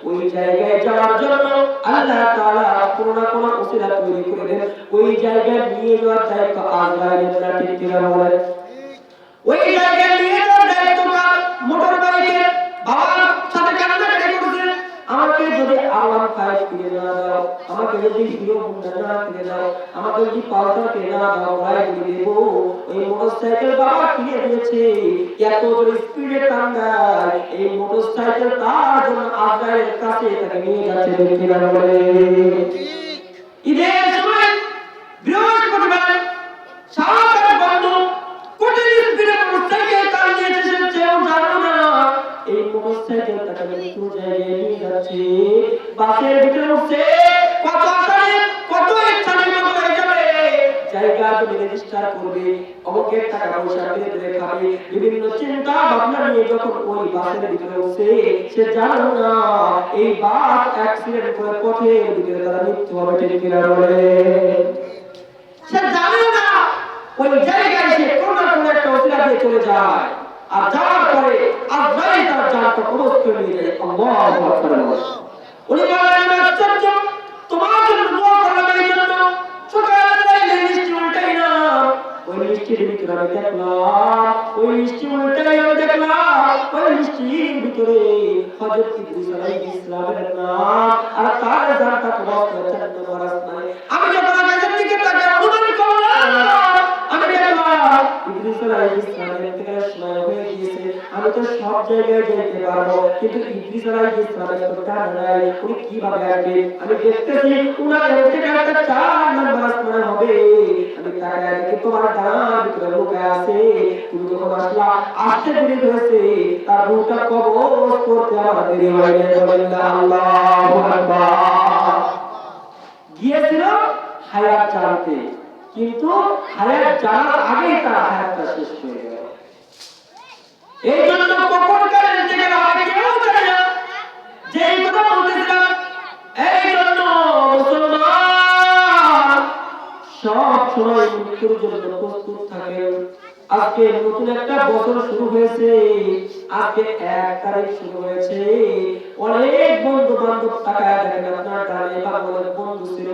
ওই জায়গায় যাওয়ার জন্য আল্লাহ তাআলা কোন না কোন উসিলা তৈরি করে দেন, ওই জায়গায় নিয়ে যাওয়ার দায়িত্ব আজরাইলের না, ঠিক কিনা বলেন? ওই জায়গায় নিয়ে যাওয়ার দায়িত্ব কার? মোটর বাইকে বাবার সাথে কান্নাকাটি করছে, আমাকে যদি আওয়ান 5 কিনে না দাও, আমাকে যদি হিরো হোন্ডা না কিনে দাও, আমাকে যদি পালসার কিনে না দাও, ভাই কিনে দেব। ওই মোটরসাইকেল বাবা কিনে দিয়েছে, এত জোরে স্পিডে টান দেয়, এই মোটরসাইকেল তার জন্য আজরাইলের কাছে তাকে নিয়ে যাচ্ছে, ঠিক কিনা বলে? ঈদের সময় বৃহস্পতিবার সারাটা বন্ধ, কোটি স্পিডে মোটরসাইকেল টান দিয়েছে, সে চেয়েও জানো না এই মোটরসাইকেলটাকে মৃত্যু জায়গায় নিয়ে যাচ্ছে। বাসের ভিতরে উঠছে, কত আসামি, কত ইচ্ছানি মতো হয়ে যাবে, জায়গা তুমি রেজিস্টার করবে, অমুকের টাকা পয়সা ধীরে ধীরে খাবে, বিভিন্ন চিন্তা ভাবনা নিয়ে যখন ওই বাসের ভিতরে উঠছে, সে জানো না এই বাস অ্যাক্সিডেন্ট করে পথের ভিতরে তারা মৃত্যু হবে, ঠিক কিনা বলে? সে জানে না ওই জায়গায় সে কোনো না কোনো একটা ওসিলা দিয়ে চলে যায়, আর যাওয়ার পরে আজরাইল তার জানটা কবজ করে নিয়ে যায়। আল্লাহু আকবার। উনি বলেন আশ্চর্য, তোমার জন্য দোয়া করলাম, এই জন্য সকালবেলায় মিষ্টি উল্টাই না, ওই মিষ্টির ভিতরে আমি দেখলাম, ওই মিষ্টি উল্টাই আমি দেখলাম, ওই মিষ্টির ভিতরে হযরত ইদ্রিস আলাইহিস সালামের নাম, আর তার জানটা কবজ করেছেন তোমার আসমানে। আমি যখন আকাশের দিকে তাকিয়ে অনুমান করলাম, আমি দেখলাম ইদ্রিস আলাইহিস সালামের থেকে সময় হয়ে গিয়েছে, আমি তো সব জায়গায় যেতে পারবো, কিন্তু ইদ্রিস আলাইহিস সালামের তো ডান নাই, উনি কিভাবে আসবে? আমি দেখতেছি উনার থেকে একটা 4 নম্বর আসমান হবে, আমি তাকায় দেখি তোমার ডান ভিতরে লুকায় আছে, তুমি যখন আসলা আসতে দেরি হয়েছে, তার রূহটা কবজ করতে আমার দেরি হয়ে গেছে। বলেন আল্লাহু আকবার। গিয়েছিল হায়াত জানতে, কিন্তু হায়াত জানার আগেই তার হায়াতটা শেষ হয়ে গেল। এই জন্য কখন কার ইন্তেকাল হবে কেউ জানে না, যে এই কথা বলতেছিলাম। এই জন্য মুসলমান সব সময় মৃত্যুর জন্য প্রস্তুত থাকেন। আজকে নতুন একটা বছর শুরু হয়েছে, আজকে 1 তারিখ শুরু হয়েছে, অনেক বন্ধু বান্ধব তাকায় দেখেন আপনার ডানে বা অনেক বন্ধু ছিল,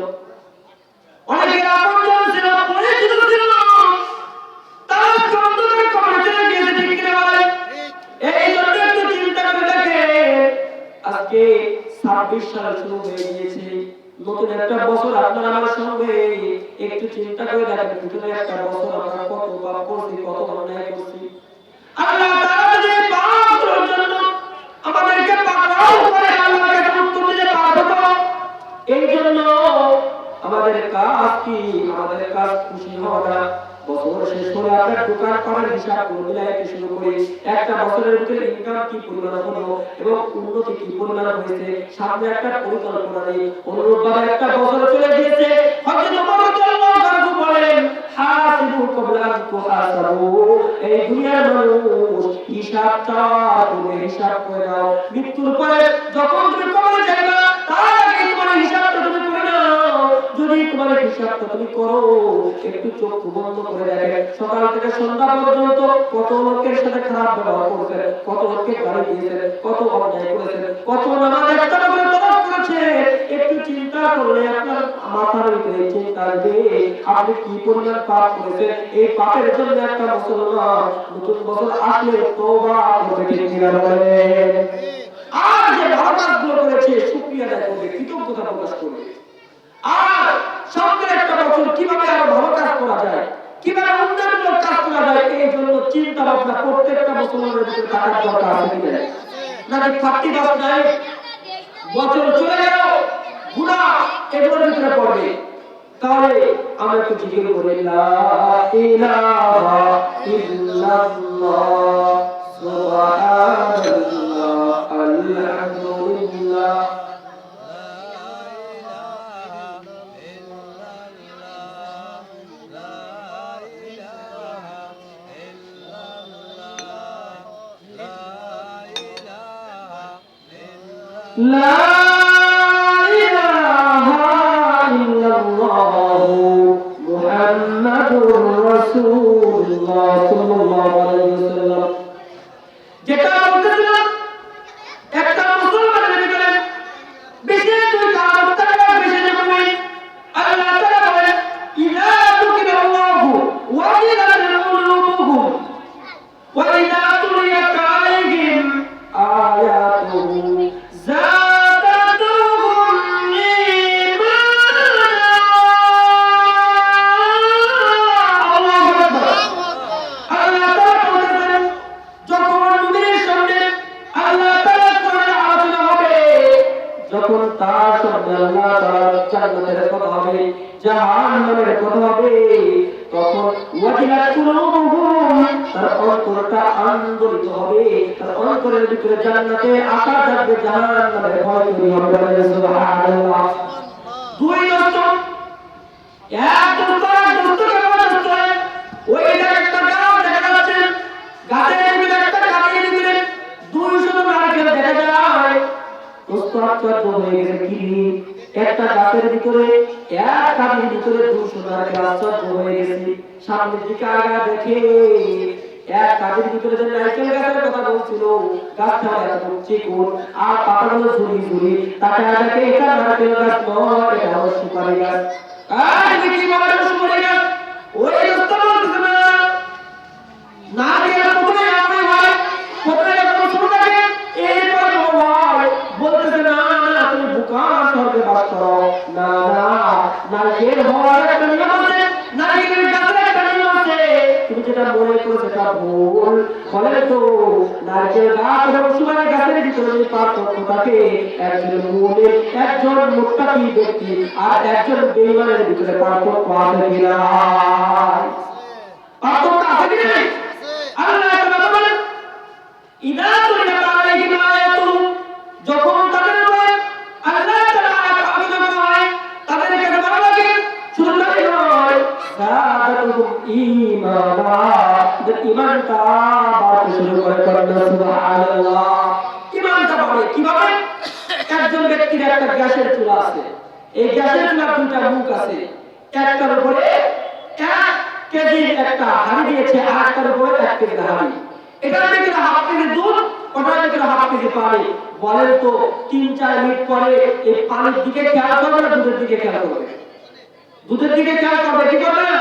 অনেকের আপনজন ছিল, পরিচিত ছিল, তারা চন্দ্রের কবরে চলে গিয়েছে, ঠিক কিনা বলেন? এই জন্য একটু চিন্তা করে দেখেন, আজকে 26 সাল শুরু হয়ে গিয়েছে, নতুন একটা বছর আপনার আমার সঙ্গে, একটু চিন্তা করে দেখেন নতুন একটা বছর আমরা কত পাপ করছি, কত অন্যায় করছি। আল্লাহ তাআলা যে পাপের জন্য আমাদেরকে পাকড়াও করে আল্লাহর কাছে উত্তর দিতে পারবো, এই জন্য আমাদের কাজ কি? আমাদের কাজ খুশি হওয়া না। বছর শেষ হলে আপনার দোকান পাটের হিসাব করে মিলাইতে শুরু করি, একটা বছরের ভিতরে ইনকাম কি পরিমাণ হলো এবং উন্নতি কি পরিমাণ হয়েছে, সামনে একটা পরিকল্পনা নেই। অনুরূপভাবে একটা বছর চলে গিয়েছে, হযরত ওমর রাদিয়াল্লাহু আনহু বলেন হাসিবু ক্বাবলা আন তুহাসাবু, এই দুনিয়ার মানুষ হিসাবটা তুমি হিসাব করে নাও, মৃত্যুর পরে যখন তুমি কবরে যাবে তার আগে তোমার হিসাবটা তুমি করে নাও। যদি তোমার হিসাবটা তুমি করো, একটু চোখ বন্ধ করে দেখেন, সকাল থেকে সন্ধ্যা পর্যন্ত কত লোকের সাথে খারাপ ব্যবহার করেছেন, কত লোককে গালি দিয়েছেন, কত অন্যায় করেছেন, কত নামাজ একটা করে তরফ করেছেন, একটু চিন্তা করলে আপনার মাথার ভিতরে চিন্তা আসবে আপনি কি পরিমাণ পাপ করেছেন। এই পাপের জন্য একটা মুসলমান নতুন বছর আসলে তওবা করবে, ঠিক কিনা বলেন? আর যে ভালো কাজগুলো করেছে শুকরিয়া আদায় করবে, কৃতজ্ঞতা প্রকাশ করবে। আর সামনের একটা বছর কিভাবে আরো ভালো কাজ করা যায়, কিভাবে উন্নয়নমূলক কাজ করা যায়, এই জন্য চিন্তা ভাবনা প্রত্যেকটা মুসলমানের ভিতরে থাকার দরকার আছে কিনা? নাকি ফাঁকি বাস নাই, বছর চলে গেল গুনাহ এগুলোর ভিতরে পড়বে। তাহলে আমরা একটু জিকির করি লা ইলাহা ইল্লাল্লাহ সুবহানাল্লাহ আলহামদুলিল্লাহ লা ইলাহা ইল্লাল্লাহু মুহাম্মাদুর রাসূলুল্লাহ সাল্লাল্লাহু আলাইহি ওয়াসাল্লাম। যেটা বলতেছিলাম একটা মুসলমানের ভিতরে বিশেষ দুই কাজ তারা বিশেষ করে আল্লাহ তাআলা বলেন ইযা যুকিরাল্লাহু ওয়াজিলাত কুলুবুহুম ওয়া ইযা তুলিয়াত আলাইহিম আয়াতুহু যাদাতুহুম ঈমানা। আল্লাহু আকবার। আল্লাহ তাআলা বলেন যখন মুমিনের সামনে আল্লাহ তাআলা কোরআনে আলোচনা হবে, যখন তার সামনে আল্লাহ তাআলা জান্নাতের কথা হবে, জাহান্নামের কথা হবে, তখন ওয়াজিলাত কুলুবুহুম তার অন্তরটা আন্দোলিত হবে, তার অন্তরের ভিতরে জান্নাতের আশা থাকবে, জাহান্নামের ভয় তৈরি হবে। সুবহানাল্লাহ। দুই দোস্ত এক দোস্ত ওই একটা গাছ দেখা যাচ্ছে, গাছের ভিতরে একটা গাছের ভিতরে 200 নারকেল দেখা যায়। দোস্ত আশ্চর্য হয়ে গেছে, কি একটা গাছের ভিতরে এক গাছের ভিতরে 200 নারকেল, আশ্চর্য হয়ে গেছে। সামনের দিকে আগা দেখে এক গাছের ভিতরে যে নারকেল গাছের কথা বলছিল, গাছটা এত চিকন আর পাতাগুলো ঝুরি ঝুরি, তাকে দেখে এটা নারকেল গাছ নয়, এটা হলো সুপারি গাছ। আর কি বলে সুপারি গাছ? ওই দোস্ত বলতেছে না নারকেল প্রথমে আপনি হয়, প্রথমে যখন শুরু থাকে এরপর হয়, বলতেছে না না তুমি বোকা স্বর্গে বাস করো। না না, নারকেল হওয়ার একটা নিয়ম আছে, নারকেলের গাছের একটা নিয়ম আছে, তুমি যেটা মনে করো সেটা ভুল। বলে তো নারকেল গাছ এবং সুপারি গাছের ভিতরে যে পার্থক্য থাকে, একজন মুমিন একজন মুত্তাকি ব্যক্তি আর একজন বেঈমানের ভিতরে পার্থক্য আছে কিনা? পার্থক্য আছে কি না? আল্লাহ তাআলা বলেন ইযা তুলিয়াত আলাইহিম আয়াতুহু, যখন তাদের উপর আল্লাহ তাআলা আলোচনা হয় তাদের কাছে ভালো লাগে, শুধু তাই নয় যাদাতুহুম ঈমানা, যে ঈমানটা বাড়তে শুরু করে। সুবহানাল্লাহ। ঈমানটা বাড়ে কিভাবে? একজন ব্যক্তির একটা গ্যাসের চুলা আছে, এই গ্যাসের চুলার দুইটা মুখ আছে, একটার উপরে 1 কেজি একটা হাঁড়ি দিয়েছে, আর একটার উপরে 1 কেজি হাঁড়ি। এটার ভিতরে 1/2 কেজি দুধ, ওটার ভিতরে 1/2 কেজি পানি। বলেন তো 3-4 মিনিট পরে এই পানির দিকে খেয়াল করবে না দুধের দিকে খেয়াল করবে? দুধের দিকে খেয়াল করবে, কি করবে না?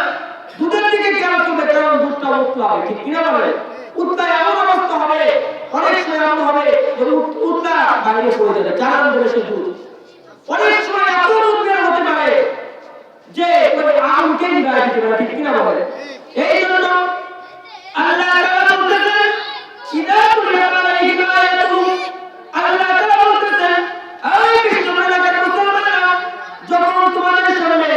দুধের দিকে খেয়াল করবে, কারণ দুধটা উতলা হবে, ঠিক কিনা বলে? উতলা এমন অবস্থা হবে, অনেক সময় এমন হবে যে উতলা বাইরে পড়ে যাবে, জানান দেবে সে দুধ। অনেক সময় এত দুধ বের হতে পারে যে ওই আগুনকে নিভাতে দিতে পারে, ঠিক কিনা বলে? এই জন্য আল্লাহ তাআলা বলতেছেন ইযা তুলিয়াত আলাইহিম আয়াতুহু, আল্লাহ তাআলা বলতেছেন এই বিশ্বমানবের মুসলমানেরা, যখন তোমাদের সামনে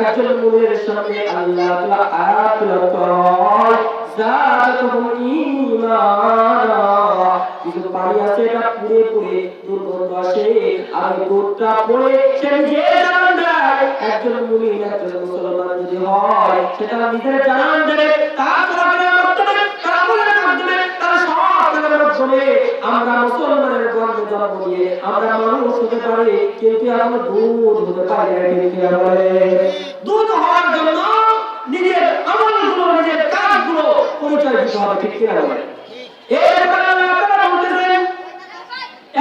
একজন মুমিনের সামনে আল্লাহ তাআলা আয়াত তেলাওয়াত করে, যাদাতুহুম ঈমানা, কিছু পানি আছে এটা পুড়ে পুড়ে দুর্গন্ধ আসে, আর দুধটা পড়ে সে নিজে জানান দেয়। একজন মুমিন একজন মুসলমান যদি হয়, সেটা নিজের জানান দেবে, তার চলাফেরার মাধ্যমে, তার আমলের মাধ্যমে, তার সব কাজের মাধ্যমে আমরা মুসলমানের গন্ধে জন্ম নিয়ে আমরা মানুষ হতে পারি, কিন্তু এখনো দুধ হতে পারি না, ঠিক কিনা বলে? দুধ হওয়ার জন্য নিজের আমলগুলো, নিজের কাজগুলো পরিচয় দিতে হবে, ঠিক কিনা বলে? এরপরে আল্লাহ তাআলা বলতেছেন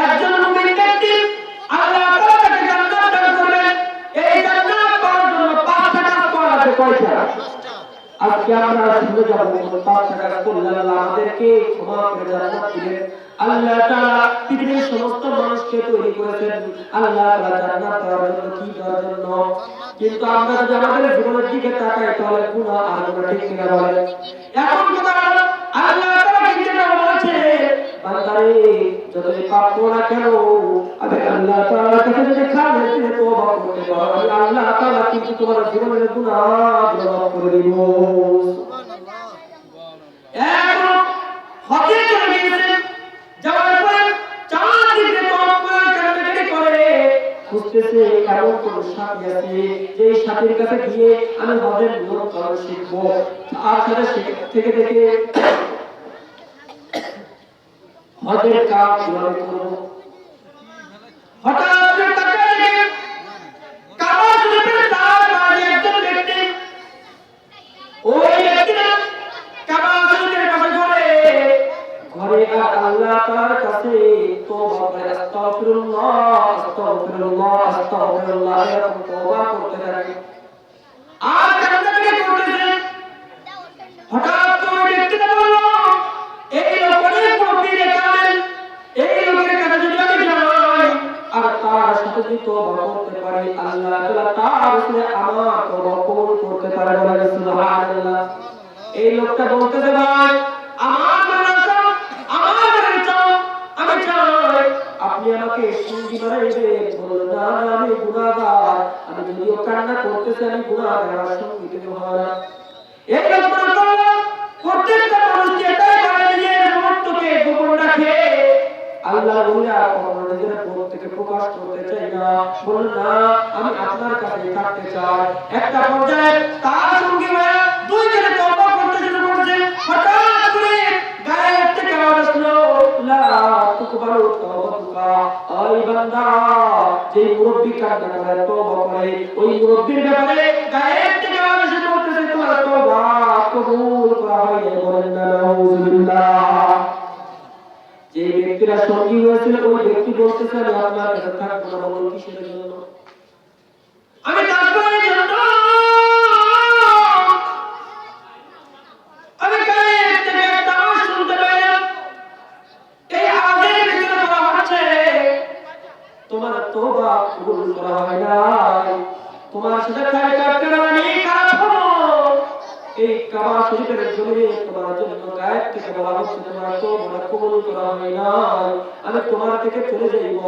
একজন মুমিন ব্যক্তি আল্লাহ তাআলা তাকে জান্নাত দান করবেন। এই জান্নাত পাওয়ার জন্য 5টা কাজ করা লাগবে। কয়টা? আজকে আমরা শুনে যাব 5টা কাজ করলে আল্লাহ আমাদেরকে ক্ষমা করে জান্নাত দিবেন। আল্লাহ তাআলা পৃথিবীর সমস্ত মানুষকে তৈরি করেছেন আল্লাহ তাআলা জান্নাত পাওয়ার জন্য, কি করার জন্য? কিন্তু আমরা যদি আমাদের জীবনের দিকে তাকাই তাহলে গুনাহ আর গুনাহ, ঠিক কিনা বলেন? এখন কথা হলো আল্লাহ তাআলা যেটা বলেছে, বান্দারে যতই পাপ করো না কেন, আমি আল্লাহ তাআলার কাছে যদি খালেস দিয়ে তওবা করতে পারো, আমি আল্লাহ তাআলা কিন্তু তোমার জীবনের গুনাহগুলো মাফ করে দেব। সুবহানাল্লাহ। এখন হজে চলে গিয়েছেন, যাওয়ার পরে চারদিকে তওবা করে কান্নাকাটি করে, খুঁজতেছে এমন কোন সাথী আছে যে সাথীর কাছে গিয়ে আমি হজের নিয়ম কানুন শিখবো, আর সাথে থেকে থেকে হজের কাজ কিভাবে করবো। হঠাৎ করে তাকায় দেখে কাবা শরীফের তার মাঝে একজন ব্যক্তি, ওই ব্যক্তিটা কাবা শরীফের পাশে ঘরে আর আল্লাহ তাআলার কাছে তওবা করে আস্তাগফিরুল্লাহ আস্তাগফিরুল্লাহ আস্তাগফিরুল্লাহ এরকম তওবা করতে থাকে। আর কান্নাকাটি করতেছে। হঠাৎ করে ব্যক্তিটা বলল, এই লোকের প্রতিরে কামেল, এই লোকের কাছে যদি আমি যাই আর তার সাথে যদি তওবা করতে পারি, আল্লাহ তাআলা তার উপরে আমার তওবা কবুল করতে পারে। বলে সুবহানাল্লাহ। এই লোকটা বলতেছে, ভাই আমার আমি চাই আপনি আমাকে সঙ্গী বানাইবেন। বলল, না আমি গুনাহগার, আমি যদিও কান্না করতেছি আমি গুনাহগার, আমার সঙ্গী কেন হয় না। এই লোকটা প্রত্যেকটা মানুষ এটাই করে, নিজের মনকে গোপন রাখে। আল্লাহ বলে কখনো নিজের মন থেকে প্রকাশ করতে চাই না। বলল, না আমি আপনার কাছে থাকতে চাই। একটা পর্যায়ে তার সঙ্গী হয়ে দুইজনে তওবা করতে শুরু করছে। হঠাৎ করে গায়ের থেকে আওয়াজ আসলো, লা তুকবালু তাওবাতুকা। ওই বান্দা, যে মুরব্বি কান্না করে তওবা করে, ওই মুরব্বির ব্যাপারে গায়ের থেকে আওয়াজ এসে বলতেছে, তোমার তওবা কবুল করা হয়নি। বলেন না নাউযুবিল্লাহ। যে ব্যক্তিরা সঙ্গী হয়েছিল ওই ব্যক্তি বলতেছে, আমি আপনার কাছে থাকবো না। বলুন কিসের জন্য? আমি থাকবো এই জন্য, আমি গায়ের থেকে একটা আওয়াজ শুনতে পাইলাম। এই আওয়াজের ভিতরে বলা হচ্ছে, তোমার তওবা কবুল করা হয় নাই, তোমার সাথে কারণে খারাপ হলো। এই কাবা শরীফের জমিনে তোমার জন্য গায়েব থেকে বলা হচ্ছে, তোমার তওবা কবুল করা হয় নাই, আমি তোমার থেকে চলে যাইব।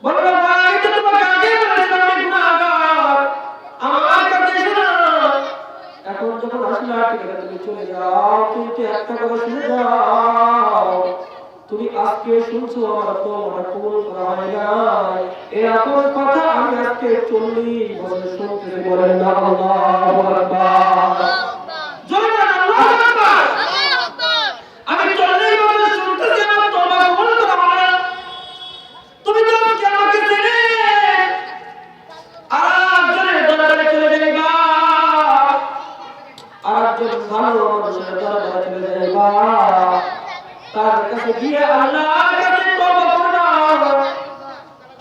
বলল, ভাই তো তোমাকে আগে বলেছিলাম আমি গুনাহগার, আমার কাছে এসো না। এখন যখন আসলে ঠিক আছে তুমি চলে যাও, কিন্তু একটা কথা শুনে যাও, তুমি আজকে শুনছো আমার তওবা কবুল করা হয় নাই, এরকম কথা আমি আজকে 40 বছর শুনতেছি। বলেন না আল্লাহু আকবার। জোরে বলেন আল্লাহু আকবার। আমি 40 বছর শুনতেছি আমার তওবা কবুল করা হয় না। তুমি তো আমাকে ছেড়ে আরেকজনের দরবারে চলে যাইবা, আরেকজন ভালো মানুষের দরবারে চলে যাইবা, তার কাছে গিয়ে আল্লাহর কাছে তওবা করবা।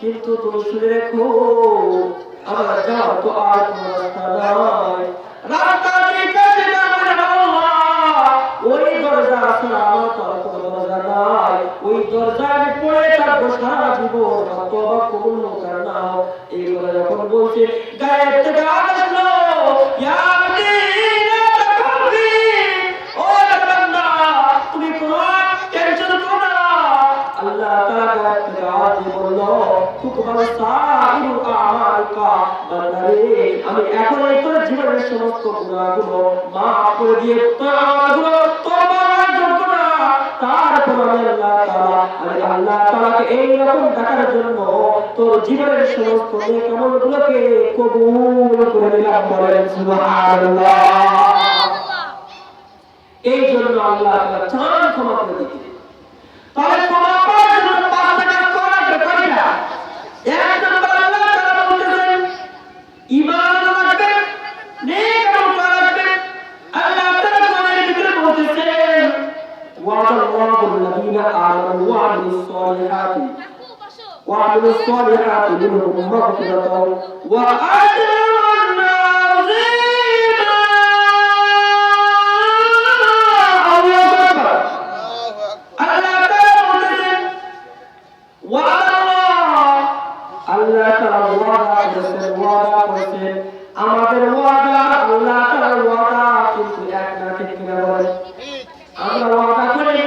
কিন্তু তুমি শুনে রেখো, আমার যাওয়ার তো আর কোনো রাস্তা নাই। রাস্তা ঠিক আছে না বলে আল্লাহ, ওই দরজা ছাড়া আমার তো আর কোনো দরজা নাই। ওই দরজা আমি পড়ে থাকবো সারা জীবন, আমার তওবা কবুল হোক আর না হোক। এই কথা যখন বলছে, গায়ের থেকে আওয়াজ আসলো, ইয়া মদিনা তাকবি, ও বান্দা তুমি কোনো টেনশন করো না। আল্লাহ তাআলা গায়ের থেকে আওয়াজ বলল, তুকবাল সাইরু আমালিকা। বান্দারে, আমি এখন এই তোর জীবনের সমস্ত গুনাহগুলো মাফ করে দিয়ে তোরগুলো তওবার যোগ্য না। তারপর আমি আল্লাহ তাআলাকে এই রকম ডাকার জন্য তোর জীবনের সমস্ত নেক আমলগুলোকে কবুল করে নিলাম। বলেন সুবহানাল্লাহ। এই জন্য আল্লাহ তাআলা চান ক্ষমা করে দিতে। তাহলে ক্ষমা পাওয়ার জন্য 5টা কাজ করা লাগবে। কয়টা? এক নম্বর আল্লাহ তাআলা বলতেছেন ঈমান লাগবে, নেক আমল করা লাগবে। আল্লাহ তাআলা কোরআনের ভিতরে বলতেছেন, ওয়াদাল্লাহু আল্লাযীনা আমানু ওয়া আমিলুস সলিহাতি মিনহুম মাগফিরাতাও ওয়া আজরুন আযীমা। আল্লাহু আকবার। আল্লাহ তাআলা বলতেছেন, আল্লাহ তাআলা ওয়াদা করেছেন। আমাদের ওয়াদা আল্লাহ তাআলার ওয়াদা কিন্তু এক না, ঠিক কিনা বলেন? আমরা ওয়াদা করি,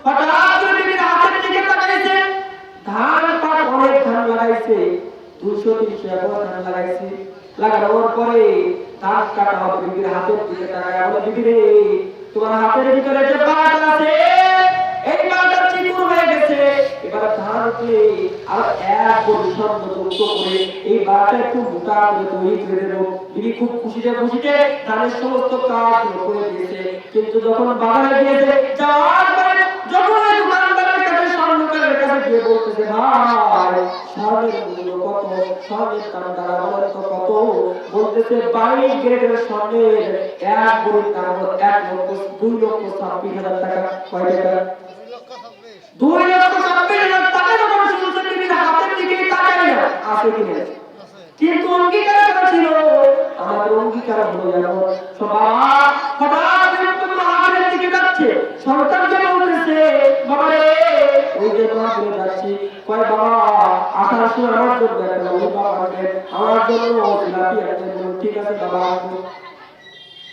হঠাৎ করে বিবির হাতের দিকে তাকাইছে, ধান পাট অনেক ধান লাগাইছে, 200-300 একর ধান লাগাইছে। লাগানোর পরে ধান কাটা হবে, বিবির হাতের দিকে তাকায় বলে, বিবি রে তোমার হাতের ভিতরে যে পাট আছে এই পাটটা চিকুর হয়ে গেছে, এবার ধান উঠলে আর এক বড় স্বর্ণ যুক্ত করে এই পাটটা একটু মোটা করে তৈরি করে দেব। বিবি খুব খুশিতে ধানের সমস্ত কাজ করে দিয়েছে। কিন্তু যখন বাজারে গিয়েছে, যাওয়ার পরে যখন দোকানদারের কাছে স্বর্ণকারের কাছে গিয়ে বলতেছে ভাই স্বর্ণের মূল্য কত, স্বর্ণের দাম দ্বারা বলেন তো কত? বলতেছে 22 গ্রেডের স্বর্ণের এক ভরির দাম হলো 2,26,000 টাকা। কয় টাকা? 2,26,000 টাকা। যখন শুনছেন তিনি হাতের দিকে তাকাই না, আছে কিনা? কিন্তু অঙ্গীকার করা ছিল, আমাদের অঙ্গীকার হলো যেমন হঠাৎ এরকম মাহফিলের দিকে যাচ্ছে, সন্তানকে বলতেছে বাবা রে ওই যে মাহফিলে যাচ্ছি, কয় বাবা আসার সময় আমার জন্য একটা বাবা আনবেন, আমার জন্য জিলাপি আনবেন। ঠিক আছে বাবা আনবো।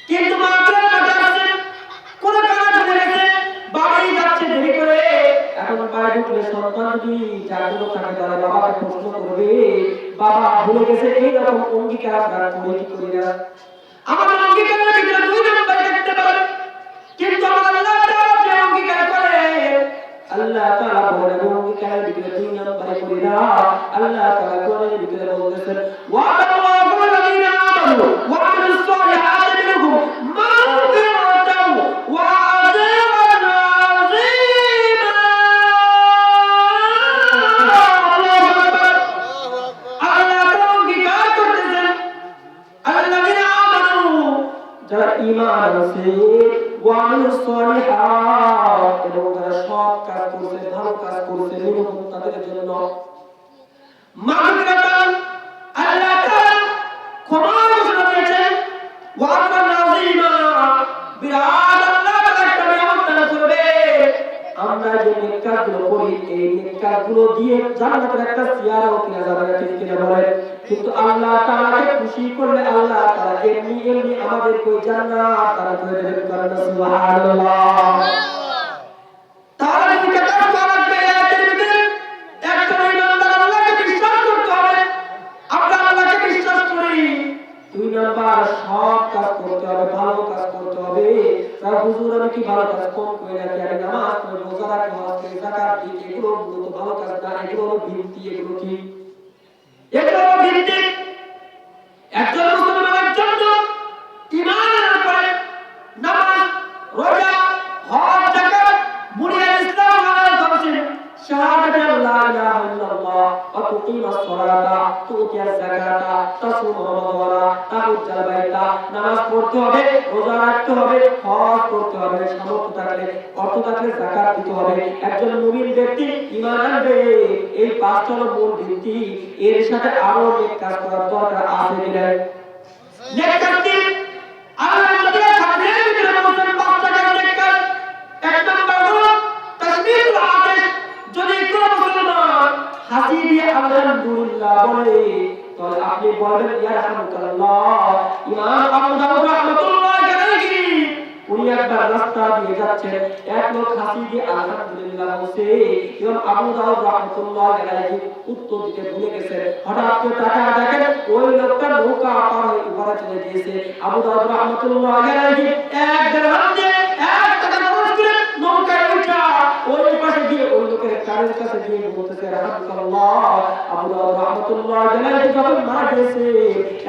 কিন্তু মাহফিলের মধ্যে আছে কোন কাজ হয়ে গেছে, বাবাই যাচ্ছে দেরি করে। এখন বাইরে ঢুকলে সন্তান যদি জাগ্রত থাকে তাহলে বাবাকে প্রশ্ন করবে, বাবা ভুলে গেছে। এইরকম অঙ্গীকার আমরা করি কি করি না? আমাদের অঙ্গীকারের ভিতরে 2 নাম্বার দেখতে পারে, কিন্তু আমার আল্লাহ তাআলা যে অঙ্গীকার করে, আল্লাহ তাআলা বলেন অঙ্গীকারের ভিতরে 2 নাম্বার করি না। আল্লাহ তাআলা কোরআনের ভিতরে বলতেছেন ওয়া'দাল্লাহু আল্লাযীনা আমানু ওয়া আমিলুস সালিহাতি মিনহুম মাগফিরাতাও ওয়া আজরান আযীমা। আল্লাহ তাআলা অঙ্গীকার করতেছেন আল্লাযীনা আমানু, যারা ঈমান আনছে, ওয়া আমিলুস সালিহাত, এবং যারা সৎ কাজ করছে, ভালো কাজ করছে, মিনহুম তাদের জন্য মাগফিরাতান, আল্লাহ তাআলা ক্ষমা ঘোষণা দিয়েছেন, ওয়া আজরান আযীমা, বিরাট আল্লাহ তাআলা একটা নিয়ামত দান করবে। আমরা যে নেক কাজগুলো করি এই নেক কাজগুলো দিয়ে জান্নাতের একটা চেয়ারও কিনা যাবে না, ঠিক কিনা বলেন? কিন্তু আল্লাহ তাআলাকে খুশি করলে আল্লাহ তাআলা এমনি এমনি আমাদের কই জান্নাত দান করে দেবেন। কারণ সুবহানাল্লাহ। তাহলে কি কাজ করা লাগবে? এর ভিতরে একটা ইমানদার আল্লাহকে বিশ্বাস করতে হবে। আমরা আল্লাহকে বিশ্বাস করি। 2 নাম্বার সৎ কাজ করতে হবে, ভালো কাজ করতে হবে। তার হুজুর আমি কি ভালো কাজ কম করে রাখি, আমি নামাজ পড়ি, রোজা রাখি, হজ করি, যাকাত দিই, এগুলো মূলত ভালো কাজ না, এগুলো হলো ভিত্তি। এগুলো কি? এগুলো হলো ভিত্তি। একজন মুসলমানের জন্য ঈমানের উপরে নামাজ, রোজা, হজ, যাকাত, বুনিয়াদ ইসলাম আলাল খামসিন, শাহাদাতু আল্লা ইলাহা ইল্লাল্লাহ ওয়া তুকিমাস সালাতা তুতিয়াজ যাকাতা তাসুমু রমাদানা তাহুজ্জাল বাইতা। নামাজ পড়তে হবে, রোজা রাখতে হবে, হজ করতে হবে, সামর্থ্য থাকলে, অর্থ থাকলে যাকাত দিতে হবে। একজন মুমিন ব্যক্তি ঈমান আনবে, এই 5টা হলো মূল ভিত্তি। এর সাথে আরো নেক কাজ করার দরকার আছে কিনা? নেক কাজ কি? আল্লাহ নবী হাদিসের ভিতরে বলেছেন 5টা নেক কাজ। 1 নাম্বার হলো তাসবিহুল আতিশ। যদি কোন মুসলমান হাসি দিয়ে আলহামদুলিল্লাহ বলে, তাহলে আপনি বলবেন ইয়ারহামুকাল্লাহ। ইমাম আবু দাউদ রাহমাতুল্লাহ আলাইহি উনি একবার রাস্তা দিয়ে যাচ্ছেন, এক লোক হাসি দিয়ে আলহামদুলিল্লাহ বলছে। ইমাম আবু দাউদ রাহমাতুল্লাহ আলাইহি উত্তর দিতে ভুলে গেছে। হঠাৎ করে তাকায় দেখেন ওই লোকটা নৌকা পার হয়ে উপরে চলে গিয়েছে। আবু দাউদ রাহমাতুল্লাহ আলাইহি এক দিরহাম দিয়ে 1 টাকা খরচ করে নৌকায় উঠা ওই পাশে গিয়ে ওই লোকের কানের কাছে গিয়ে বলতেছে রাহমাতুল্লাহ। আবু দাউদ রাহমাতুল্লাহ আলাইহি যখন মারা গেছে,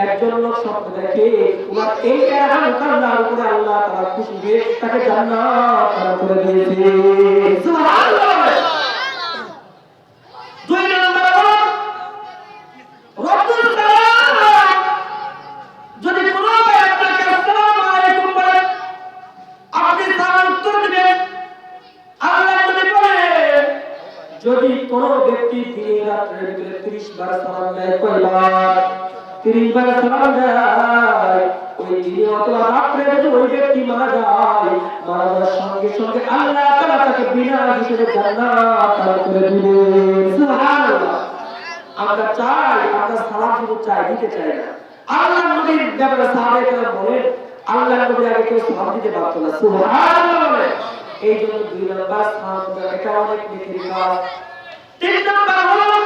একজন লোক স্বপ্ন দেখে ওনার এই রাহমাতুল্লাহর উপরে আল্লাহ তাআলা খুশি হয়ে তাকে জান্নাত দান করে দিয়েছে। সুবহানাল্লাহ। 2 নম্বর হলো রব্বুল সালাম। যদি কোনো ভাই আপনাকে আসসালামু আলাইকুম বলে, আপনি সালাম উত্তর দিবেন। আল্লাহ নবী বলেন যদি কোনো ব্যক্তি দিনে রাতের ভিতরে 30 বার সালাম দেয়, কয়বার? 30 বার সালাম দেয়, ওই দিনে অথবা রাতে যদি ওই ব্যক্তি মারা যায়, মারা যাওয়ার সঙ্গে সঙ্গে আল্লাহ তাআলা তাকে বিনা হিসেবে জান্নাত দান করে দিবেন। সুবহানাল্লাহ। আমরা চাই, আমরা সালাম শুধু চাই, দিতে চাই না। আল্লাহ নবীর ব্যাপারে সাহাবায়ে কেরাম বলেন আল্লাহ নবী আগে কেউ সালাম দিতে পারত না। সুবহানাল্লাহ। এই জন্য 2 নাম্বার সালাম দেওয়া এটা অনেক নেকির কাজ। 3 নাম্বার হলো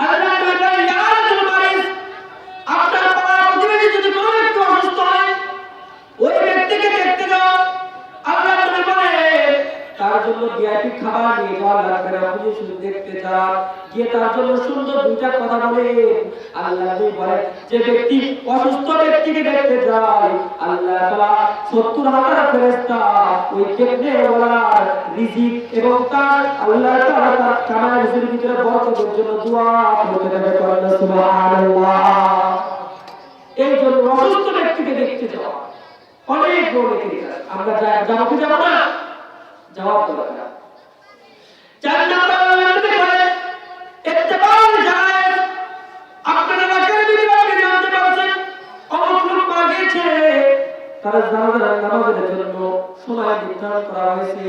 আল্লাহ নবী বলেন ইয়ারাতুল মারিজ। আপনার পাড়া প্রতিবেশী যদি কোনো একটু অসুস্থ হয়, ওই ব্যক্তিকে দেখতে যাও। আল্লাহ নবী বলেন তার জন্য ভিআইপি খাবার নিয়ে যাওয়া লাগবে না, আপনি শুধু দেখতে যান, গিয়ে তার জন্য সুন্দর দুইটা কথা বলেন। আল্লাহ নবী বলেন যে ব্যক্তি অসুস্থ ব্যক্তিকে দেখতে যায়, আল্লাহ তাআলা 70,000 ফেরেশতা ওই দেখতে ওলার রিজিক এবং তার আল্লাহ তাআলা তার কামাই রিজিকের ভিতরে বরকতের জন্য দোয়া করতে দেবে। সুবহানাল্লাহ। এই জন্য অসুস্থ ব্যক্তিকে দেখতে যাওয়া অনেক বড় একটি কাজ। আমরা যাবো কি যাবো না? জবাব দরকার। 4 নম্বর আল্লাহ বলে ইত্তেবাউ জায়েজ। আপনারা এলাকার ভিতরে আপনি জানতে পারছেন অমুক লোক মারা গেছে, তার জানাজার নামাজের জন্য সময় নির্ধারণ করা হয়েছে,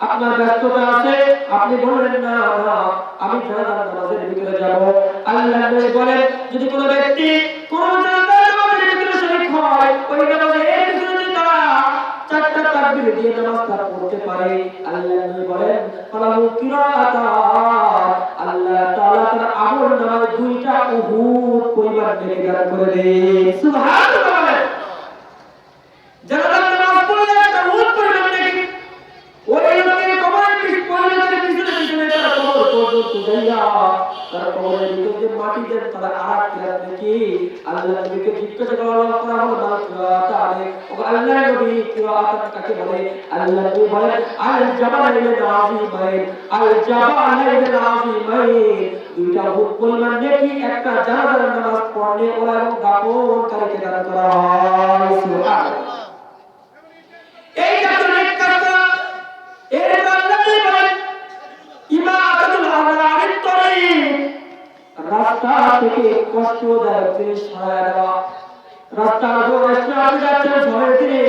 আপনার ব্যস্ততা আছে, আপনি বললেন না না আমি জানাজার নামাজের ভিতরে যাব। আল্লাহ নবী বলেন যদি কোনো ব্যক্তি কোন জানাজার নামাজের ভিতরে শরীক হয়, ওই নামাজের ভিতরে তারা 4টা তাকবীর দিয়ে নামাজটা পড়তে পারে, আল্লাহ নবী বলেন ফালাহু কিরাআতান, আল্লাহ তাআলা তার আমলনামায় 2টা উহুদ পরিমাণ নেকি দান করে দেন। সুবহানাল্লাহ। জানাজার নামাজ পড়লে একটা উহুদ পরিমাণ নেকি, ওই লোকের কবরের পিছনে তার কবর পর্যন্ত যাইয়া তার কবরের ভিতরে যে মাটি দেন তারা আর কিরাত নাকি। আল্লাহ নবীকে জিজ্ঞাসা করা হলো তাআলা ও আল্লাহ নবী কিরাত কাকে বলে? আল্লাহ নবী বলেন আল জাবালাইন আযীমাইন, আল জাবালাইন আযীমাইন, 2টা উহুদ পরিমাণ নেকি একটা জানাজার নামাজ পড়লে ওরা এবং দাফনকারীকে দান করা হয়। সুবহানাল্লাহ। এই জাতীয় নেক কাজ করা এর আল্লাহ বলেন ইমাদাতুল আওয়ারিত তরিক, রাস্তা থেকে কষ্টদায়ক জিনিস সরায় দেওয়া। রাস্তার উপর আপনি যাচ্ছেন ঝড়ের দিনে,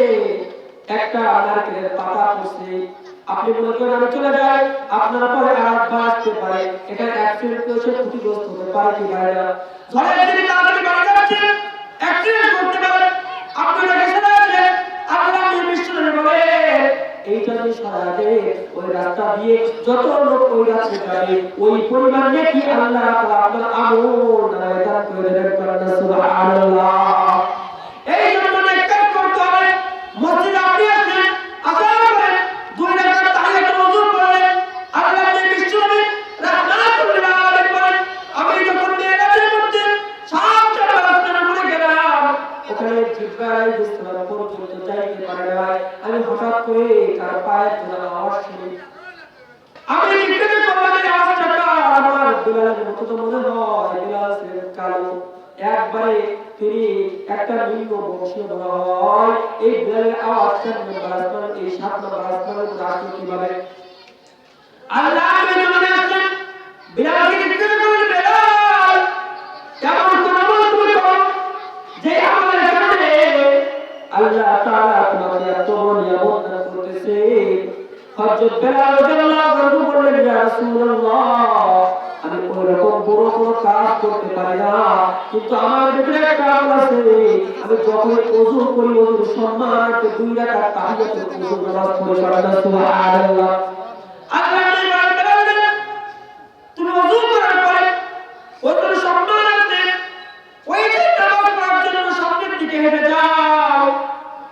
একটা নারকেলের পাতা পড়ছে, আপনি মনে করেন আমি চলে যাই, আপনার পরে আর আসতে পারে, এখানে অ্যাক্সিডেন্ট করেছে, ক্ষতিগ্রস্ত হতে পারে কি পারে না। ঝড়ের দিনে তাড়াতাড়ি বাড়ি যাচ্ছেন, অ্যাক্সিডেন্ট করতে পারে, আপনি তাকে সরাচ্ছেন, আল্লাহ নির্দিষ্টভাবে বলে এইটা যদি সরাতে ওই রাস্তা দিয়ে যত লোক ওই রাস্তা যাবে ওই পরিমাণ নেকি আল্লাহ তাআলা আপনার আমল নামায় দান করে দেবেন। সুবহানাল্লাহ। এই জন্য নেক কাজ করতে হবে। মসজিদে আপনি আসেন, আসার পরে 2 রাকাত তাহিয়াতুল ওযু পড়লেন, আল্লাহ নির্দিষ্টভাবে রাহমাতুল আলামিন বলেন আমি যখন মেরাজের মধ্যে 7টা রাস্তার উপরে গেলাম, ওখানে জিবরাইল আলাইহিস সালাম পর্যন্ত যাইতে পারে না, আমি হঠাৎ করে তার পায়ের তলায় আওয়াজ শুনি, আমি জিজ্ঞাসা করলাম এই আওয়াজটা কার? আমার বিলালের মতো তো মনে হয়, বিলাল ছিলেন কালো, একবারে তিনি একটা নিম্ন বংশীয় বলা হয়, এই বিলালের আওয়াজ 7 নম্বর আসমান, এই 7 নম্বর আসমানের উপর আসলো কিভাবে? আল্লাহ নবী জমিনে আসলেন, বিলালকে জিজ্ঞাসা করলেন বিলাল কেমন কোন আমল তুমি করো যে আমলের কারণে আল্লাহ তাআলা তোমাকে এত বড় নিয়ামত দান করতেছে? হযরত বিলাল রাদিয়াল্লাহু আনহু বললেন ইয়া রাসূলুল্লাহ আমি ওইরকম বড় কোনো কাজ করতে পারি না, কিন্তু আমার ভিতরে একটা আমল আছে, আমি যখন ওযু করি ওযুর সম্মানার্থে 2 রাকাত তাহিয়াতুল ওযু নামাজ পড়ি। সুবহানাল্লাহ। আল্লাহ বলেন তুমি ওযু করার পরে ওযুর সম্মানার্থে ওই যে নামাজ পড়ার জন্য সামনের দিকে হেঁটে যাও,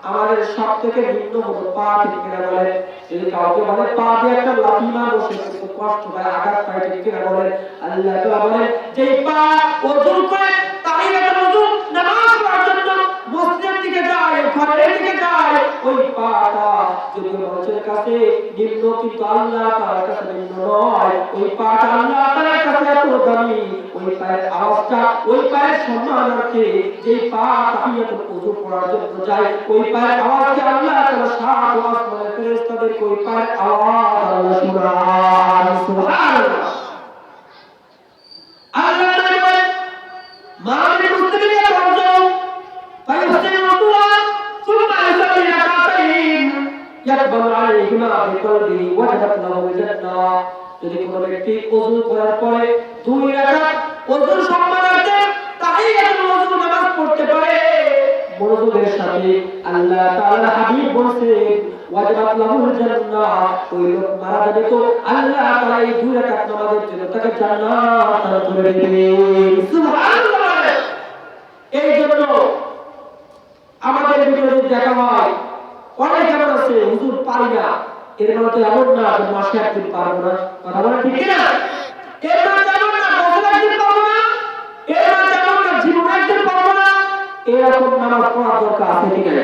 আমাদের সব থেকে নিম্ন হলো পা ঠিক কিনা বলে, যদি কাউকে বলে পা দিয়ে একটা লাথি মারবো সে কিন্তু কষ্ট পায়, আঘাত পায় ঠিক কিনা বলে। আল্লাহ তাআলা বলে যে পা ওযু করে তাহিয়াতুল ওযু নামাজ পড়ার জন্য মসজিদের দিকে যায়, ঘরের দিকে যায়, ওই পাটা যদি মানুষের কাছে নিম্ন কিন্তু আল্লাহ তাআলার কাছে নিম্ন নয়, ওই পাটা আল্লাহ তাআলার কাছে এত দামি, ওই পায়ের আওয়াজটা ওই পায়ের সম্মানার্থে যে পা তাহিয়াতুল ওযু পড়ার জন্য যায়, ওই পায়ের আওয়াজকে আল্লাহ তাআলা 7 আসমানের ফেরেশতাদের ওই পায়ের আওয়াজ আল্লাহ শুনায়। সুবহানাল্লাহ। আল্লাহ তাআলা মানব মুসলিমিন রাজু ফায়ুসিলু দুআ সুম্মা ইসাল্লি রাকাতাইন ইয়াকবালু আলাইহিমা বিকলবিহি ওয়াজাদাত লাহু জান্নাহ। যদি কোনো ব্যক্তি ওযু করার পরে 2 রাকাত ওযুর সম্মানার্থে তাহিয়াতুল ওযু নামাজ পড়তে পারে মনোযোগের সাথে, আল্লাহ তাআলা হাবিব বলেন ওয়াজাদাত লাহু জান্নাহ, ওই লোক মারা যাবে তো আল্লাহ তাআলা এই 2 রাকাত নামাজের জন্য তাকে জান্নাত দান করে দিবেন। সুবহানাল্লাহ। এই জন্য আমাদের ভিতরে যদি দেখা হয় অনেক এমন আছে হুজুর পারি না, এর মানে তো এমন না যে মাসে একদিন পারবো না, কথা বলা ঠিক না? এর মানে এমন না বছরে একদিন পারবো না, এর মানে এমন না জীবনে একদিন পারবো না, এরকম নামাজ পড়ার দরকার আছে কি নাই?